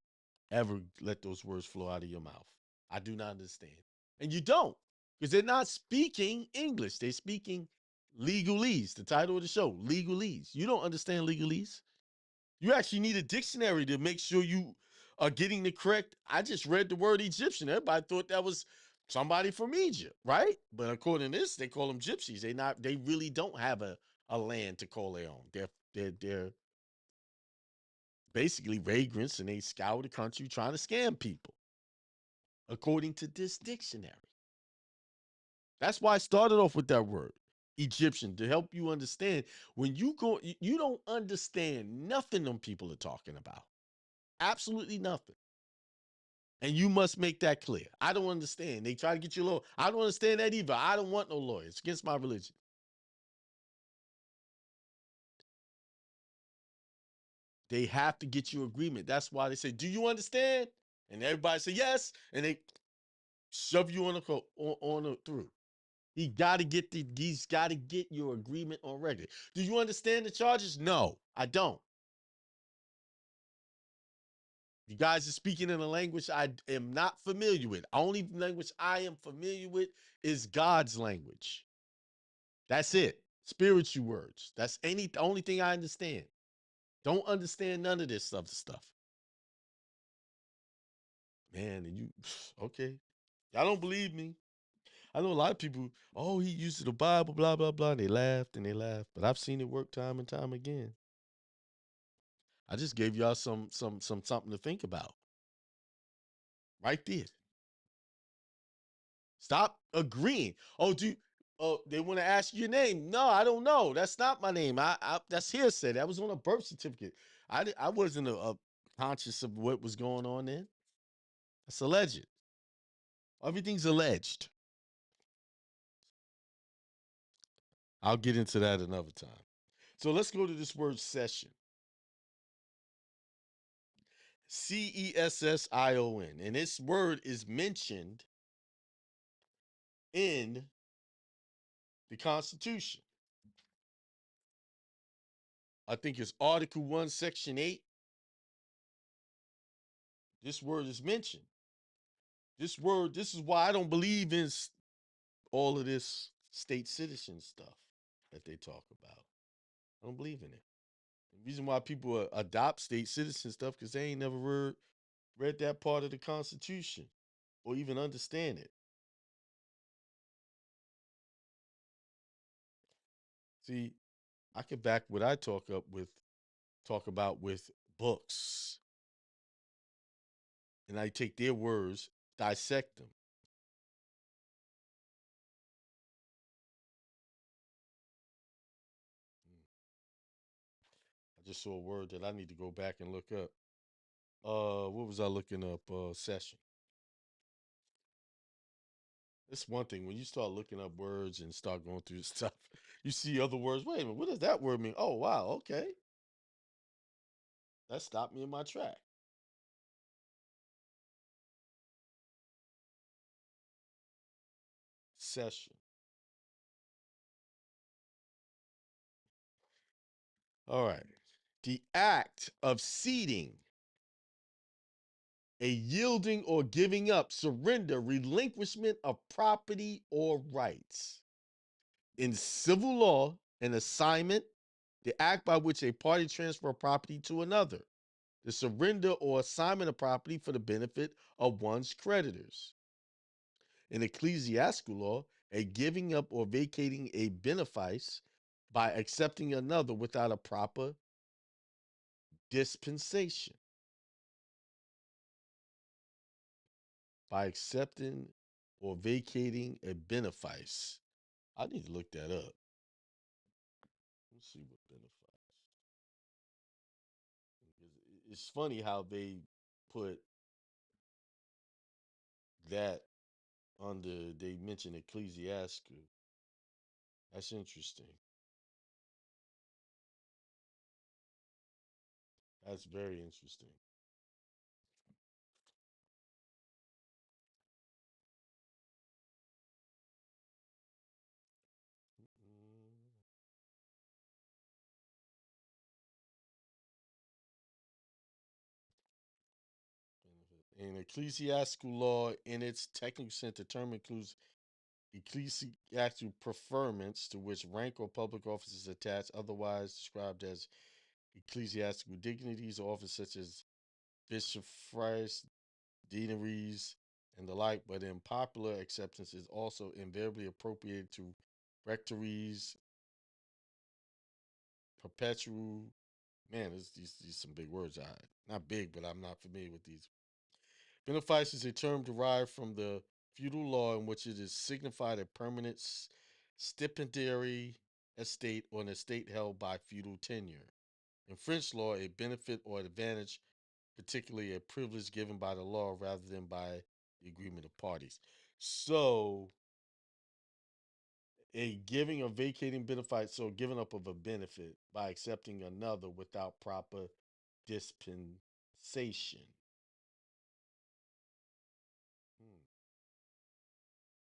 ever let those words flow out of your mouth. I do not understand. And you don't, because they're not speaking English. They're speaking legalese. The title of the show, legalese. You don't understand legalese. You actually need a dictionary to make sure you are getting the correct. I just read the word Egyptian. Everybody thought that was somebody from Egypt, right? But according to this, they call them gypsies. They really don't have a land to call their own. They're basically vagrants, and they scour the country trying to scam people, according to this dictionary. That's why I started off with that word, Egyptian, to help you understand. When you go, you don't understand nothing them people are talking about. Absolutely nothing. And you must make that clear. I don't understand. They try to get you a lawyer. I don't understand that either. I don't want no lawyer. It's against my religion. They have to get you agreement. That's why they say, do you understand? And everybody say yes. And they shove you on through. He's got to get your agreement on record. Do you understand the charges? No, I don't. You guys are speaking in a language I am not familiar with. Only language I am familiar with is God's language. That's it. Spiritual words. That's the only thing I understand. Don't understand none of this other stuff. Man, and you okay. Y'all don't believe me. I know a lot of people, oh, he used the Bible, blah, blah, blah. And they laughed and they laughed. But I've seen it work time and time again. I just gave y'all something to think about. Right there. Stop agreeing. Oh, they want to ask your name. No, I don't know. That's not my name. That's hearsay. That was on a birth certificate. I wasn't conscious of what was going on then. That's alleged. Everything's alleged. I'll get into that another time. So let's go to this word session. Cession. And this word is mentioned in the Constitution. I think it's Article 1, Section 8. This word is mentioned. This is why I don't believe in all of this state citizen stuff that they talk about. I don't believe in it. The reason why people adopt state citizen stuff because they ain't never read that part of the Constitution or even understand it. See, I can back what I talk about with books. And I take their words, dissect them. I just saw a word that I need to go back and look up. What was I looking up? Session. It's one thing when you start looking up words and start going through stuff, you see other words. Wait a minute, what does that word mean? Oh, wow, okay. That stopped me in my track. Session. All right. The act of ceding, a yielding or giving up, surrender, relinquishment of property or rights. In civil law, an assignment, the act by which a party transfers property to another, the surrender or assignment of property for the benefit of one's creditors. In ecclesiastical law, a giving up or vacating a benefice, by accepting another without a proper dispensation. By accepting or vacating a benefice. I need to look that up. Let's see what benefice. It's funny how they put that under, they mention ecclesiastical. That's interesting. That's very interesting. In ecclesiastical law, in its technical sense, the term includes ecclesiastical preferments to which rank or public office is attached, otherwise described as ecclesiastical dignities or office such as bishoprics, deaneries, and the like, but in popular acceptance is also invariably appropriated to rectories, perpetual. Man, these some big words. Not big, but I'm not familiar with these. Benefice is a term derived from the feudal law in which it is signified a permanent stipendiary estate or an estate held by feudal tenure. In French law, a benefit or advantage, particularly a privilege given by the law rather than by the agreement of parties. So, a giving or vacating benefit, so giving up of a benefit by accepting another without proper dispensation.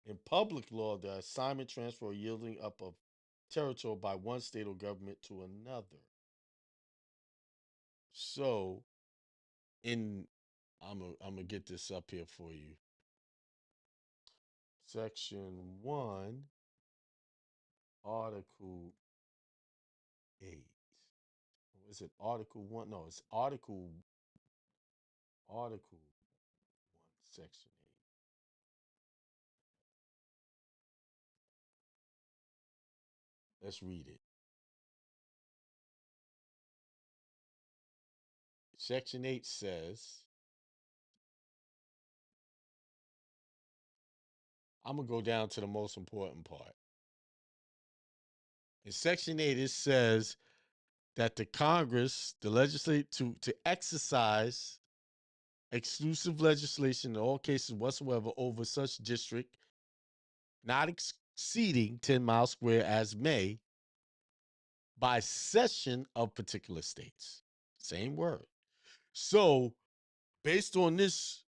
In public law, the assignment, transfer, or yielding up of territory by one state or government to another. So, in I'm gonna get this up here for you. Section 1, Article 8. Is it Article 1? No, it's Article 1, Section 8. Let's read it. Section 8 says, I'm going to go down to the most important part. In Section 8, it says that the Congress, the legislature, to exercise exclusive legislation in all cases whatsoever over such district, not exceeding 10 miles square as may, by cession of particular states. Same word. So, based on this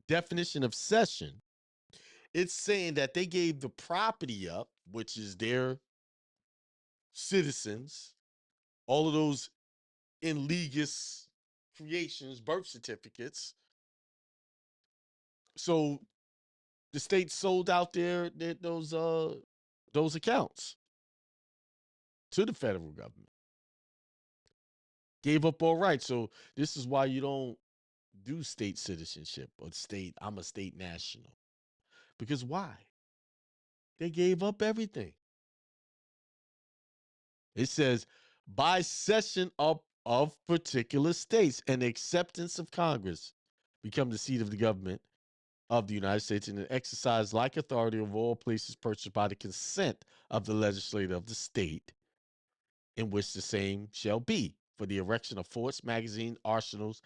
definition of cession, it's saying that they gave the property up, which is their citizens, all of those in legis creations, birth certificates. So the state sold out those accounts to the federal government. Gave up all rights. So this is why you don't do state citizenship or state, I'm a state national. Because why? They gave up everything. It says by cession of particular states and acceptance of Congress become the seat of the government of the United States and exercise like authority of all places purchased by the consent of the legislature of the state in which the same shall be for the erection of forts, magazines, arsenals,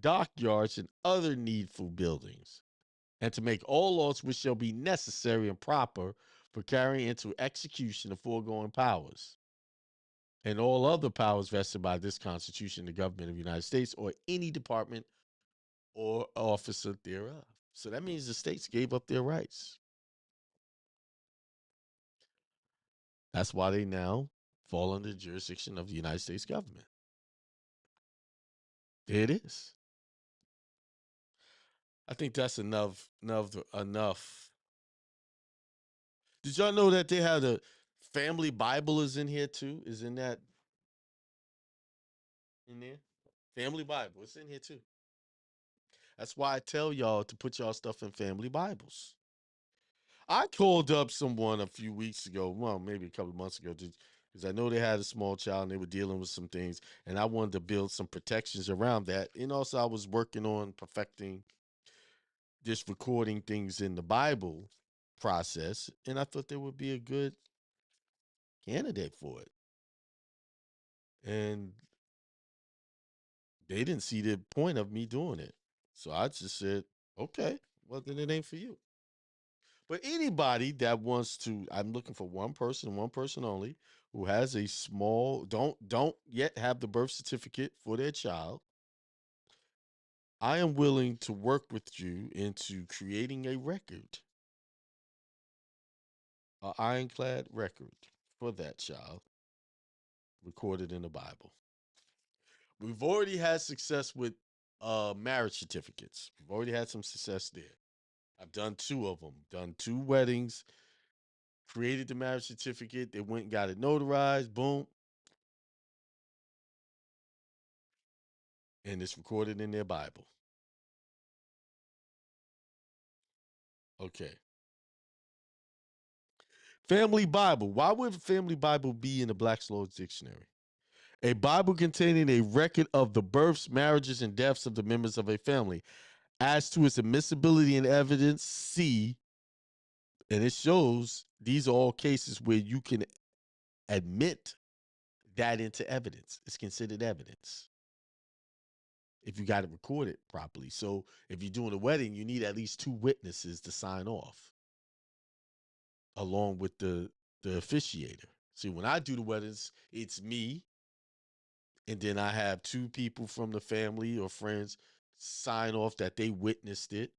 dockyards, and other needful buildings, and to make all laws which shall be necessary and proper for carrying into execution the foregoing powers, and all other powers vested by this Constitution, the government of the United States, or any department or officer thereof. So that means the states gave up their rights. That's why they now fall under the jurisdiction of the United States government. There it is. I think that's enough. Did y'all know that they had a family Bible is in here too? Is in that in there? Family Bible. It's in here too. That's why I tell y'all to put y'all stuff in family Bibles. I called up someone a few weeks ago, well, maybe a couple of months ago, because I know they had a small child and they were dealing with some things, and I wanted to build some protections around that. And also, I was working on perfecting this recording things in the Bible process, and I thought there would be a good candidate for it. And they didn't see the point of me doing it. So I just said, okay, well, then it ain't for you. But anybody that wants to, I'm looking for one person only, who has a small, don't yet have the birth certificate for their child. I am willing to work with you into creating a record, an ironclad record for that child, recorded in the Bible. We've already had success with marriage certificates. We've already had some success there. I've done 2 of them, done 2 weddings, created the marriage certificate. They went and got it notarized, boom. And it's recorded in their Bible. Okay. Family Bible. Why would a family Bible be in the Black's Law Dictionary? A Bible containing a record of the births, marriages, and deaths of the members of a family. As to its admissibility and evidence, see, and it shows these are all cases where you can admit that into evidence. It's considered evidence if you got it recorded properly. So if you're doing a wedding, you need at least 2 witnesses to sign off along with the officiator. See, when I do the weddings, it's me, and then I have 2 people from the family or friends sign off that they witnessed it.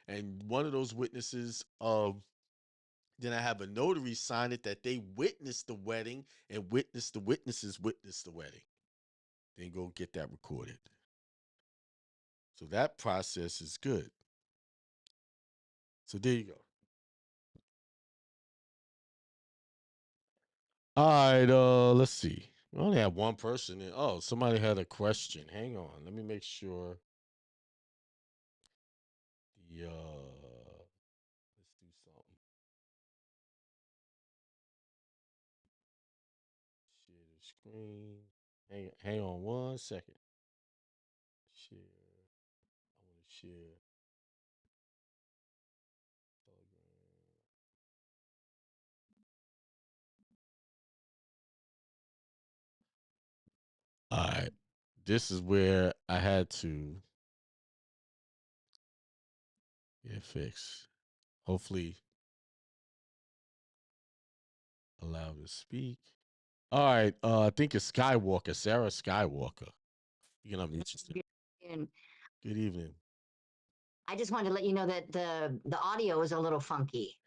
And one of those witnesses, then I have a notary sign it that they witnessed the wedding and witnessed the witnesses witnessed the wedding. Then go get that recorded. So that process is good. So there you go. All right, let's see. We only have one person. Oh, somebody had a question. Hang on. Let me make sure. Let's do something. Share the screen. Hang on 1 second. Share. I want to share Telegram. All right. This is where I had to get fixed. Hopefully, allow to speak. All right. I think it's Skywalker, Sarah Skywalker. You know, I'm interested. And Good evening. I just wanted to let you know that the audio is a little funky.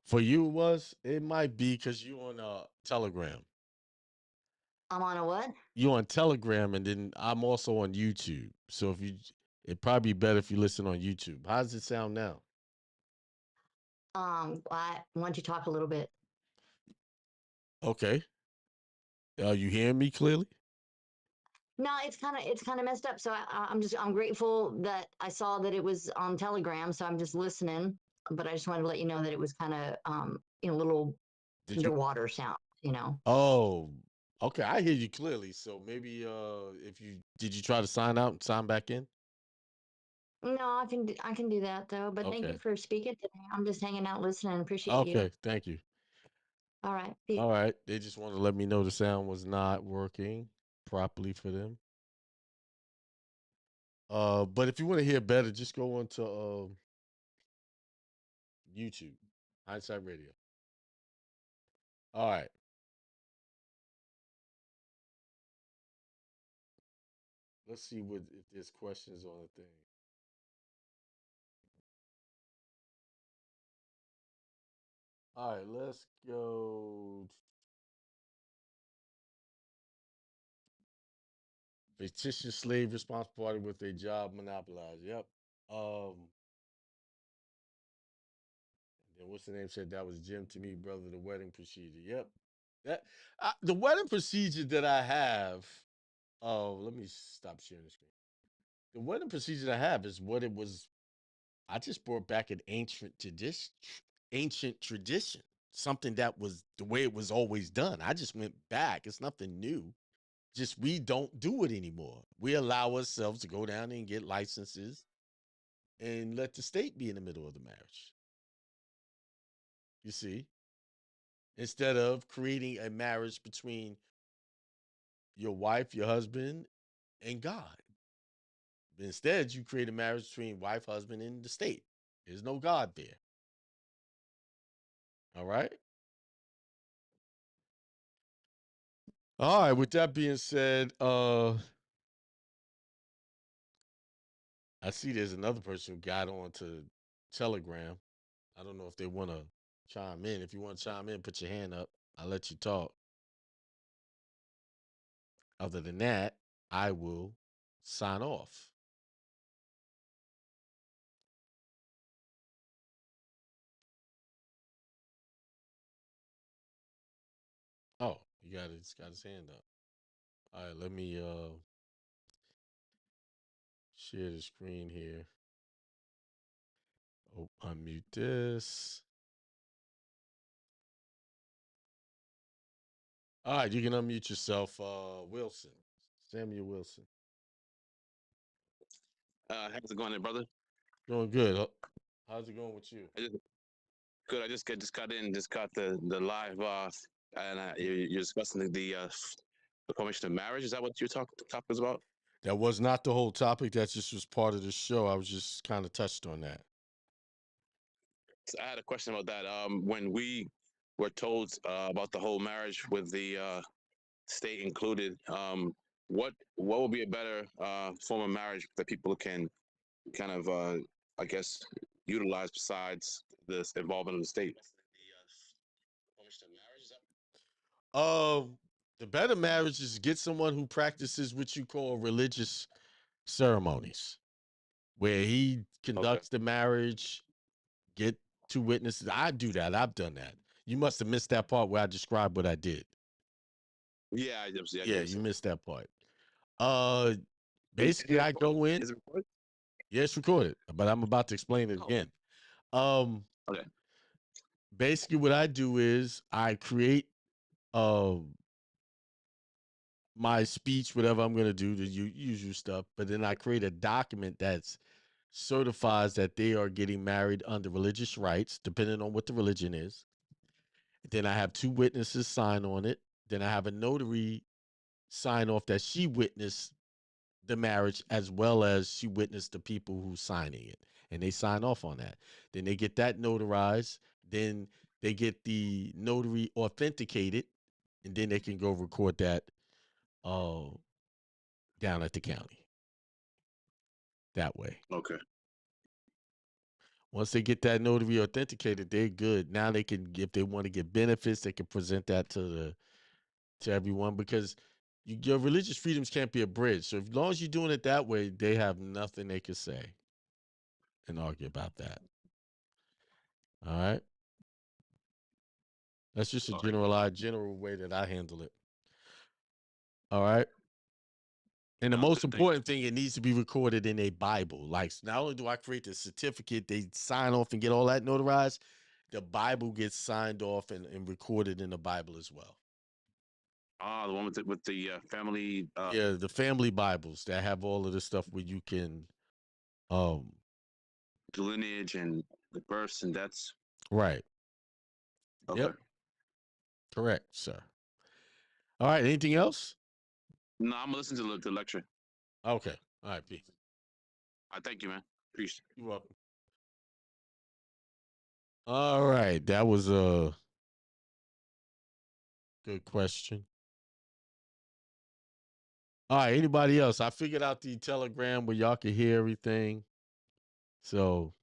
For you, it might be because you on Telegram. I'm on a what? You on Telegram, and then I'm also on YouTube. So it'd probably be better if you listen on YouTube. How does it sound now? Why don't you talk a little bit? Okay. You hearing me clearly? No, it's kind of messed up. So I'm grateful that I saw that it was on Telegram. So I'm just listening. But I just wanted to let you know that it was kind of a little underwater sound. Oh, okay. I hear you clearly. So maybe if you did you try to sign out and sign back in? No, I can do that though. But thank you for speaking today. I'm just hanging out listening. Appreciate you. Okay, thank you. All right. All right. They just wanted to let me know the sound was not working properly for them. But if you want to hear better, just go on to YouTube, Hindsight Radio. All right. Let's see if there's questions on the thing. All right, let's go. Fictitious slave responsible party with a job monopolized. Yep. Then what's the name said that was Jim to me, brother, the wedding procedure. Yep. That the wedding procedure that I have. Oh, let me stop sharing the screen. The wedding procedure I have is what it was I just brought back an ancient tradition, something that was the way it was always done. I just went back. It's nothing new. Just we don't do it anymore. We allow ourselves to go down and get licenses and let the state be in the middle of the marriage. You see, instead of creating a marriage between your wife, your husband, and God. Instead, you create a marriage between wife, husband, and the state. There's no God there. All right. All right. With that being said, I see there's another person who got on to Telegram. I don't know if they want to chime in. If you want to chime in, put your hand up. I'll let you talk. Other than that, I will sign off. Oh, he's got his hand up. All right, let me share the screen here. Oh, unmute this. All right, you can unmute yourself, Wilson. Samuel Wilson. How's it going there, brother? Doing good. How's it going with you? Good. I just got in, just caught the live, and you're discussing the formation of marriage. Is that what your topic is about? That was not the whole topic. That just was part of the show. I was just kind of touched on that. So I had a question about that. When we were told about the whole marriage with the state included, what would be a better form of marriage that people can kind of, I guess, utilize besides this involvement of the state? The better marriage is get someone who practices what you call religious ceremonies, where he conducts the marriage, get two witnesses. I do that. I've done that. You must have missed that part where I described what I did. Yeah, you missed that part. Basically, I go in. Is it recorded? Yeah, it's recorded, but I'm about to explain it again. Okay. Basically, what I do is I create my speech, whatever I'm going to do, the usual stuff, but then I create a document that's certifies that they are getting married under religious rites, depending on what the religion is. Then I have two witnesses sign on it. Then I have a notary sign off that she witnessed the marriage as well as she witnessed the people who signing it, and they sign off on that. Then they get that notarized. Then they get the notary authenticated, and then they can go record that down at the county. That way. Okay. Once they get that notary authenticated, they're good. Now they can, if they want to get benefits, they can present that to everyone, because your religious freedoms can't be abridged. So as long as you're doing it that way, they have nothing they can say and argue about that. All right. That's just a general way that I handle it. All right. And the most important thing, it needs to be recorded in a Bible. Like, not only do I create the certificate, they sign off and get all that notarized, the Bible gets signed off and recorded in the Bible as well. Ah, the one with the family. Yeah, the family Bibles that have all of the stuff where you can, the lineage and the births and deaths. Right. Okay. Yep. Correct, sir. All right. Anything else? No, I'm gonna listen to the lecture. Okay. All right. Peace. I thank you, man. Appreciate it. You're welcome. All right. That was a good question. All right. Anybody else? I figured out the Telegram where y'all can hear everything. So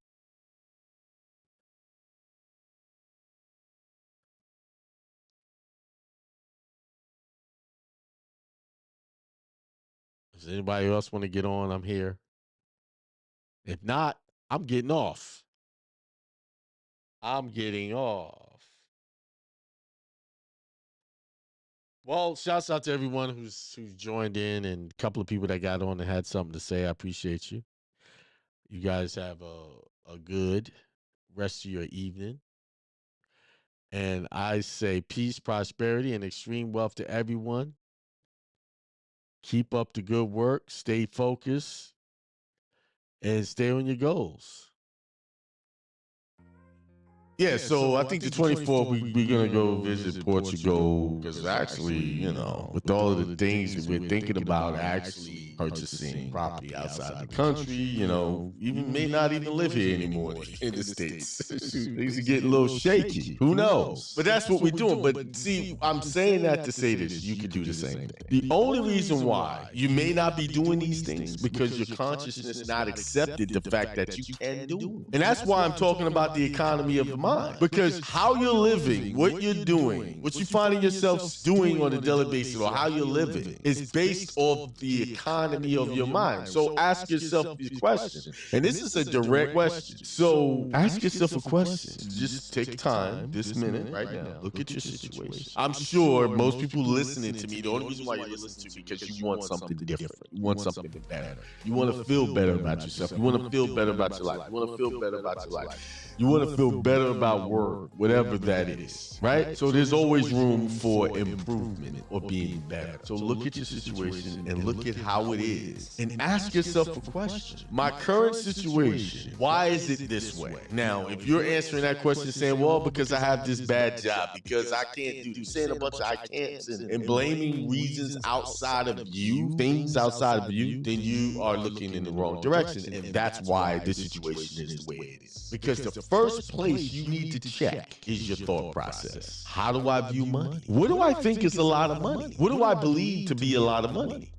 does anybody else want to get on? I'm here. If not, I'm getting off. I'm getting off. Well, shouts out to everyone who's joined in, and a couple of people that got on and had something to say. I appreciate you. You guys have a a good rest of your evening. And I say peace, prosperity, and extreme wealth to everyone. Keep up the good work, stay focused, and stay on your goals. Yeah, so I think the 24th, we're going to go visit Portugal because actually, you know, with all of the things that we're thinking about actually purchasing property outside the country, you know, even may not even live here anymore in the States. Things are getting a little shaky. Who knows? But that's what we're doing. But see, I'm saying that to say this. You could do the same thing. The only reason why you may not be doing these things because your consciousness not accepted the fact that you can do them. And that's why I'm talking about the economy of the mind. Because how you're living, what you're doing, what you're finding yourself doing on a daily basis, or how you're living, is based off the economy of your mind. So ask yourself these questions. And this is a direct question. So ask yourself a question. Just take time, this minute, right now. Look at your situation. I'm sure most people listening to me, the only reason why you're listening to me is because you want something different. You want something better. You want to feel better about yourself. You want to feel better about your life. You want to feel better about your life. You want to feel better about work, whatever that is, right? So there's always room for improvement or being better. So look at your situation and look at how it is and ask yourself a question. My current situation, why is it this way? Now, if you're answering that question saying, well, because I have this bad job, because I can't do this, saying a bunch of I can'ts and blaming reasons outside of you, things outside of you, then you are looking in the wrong direction. And that's why this situation is the way it is. Because the first place you need to check is your thought process. How do I view money? What do I think is a lot of money? What do I believe to be a lot of money?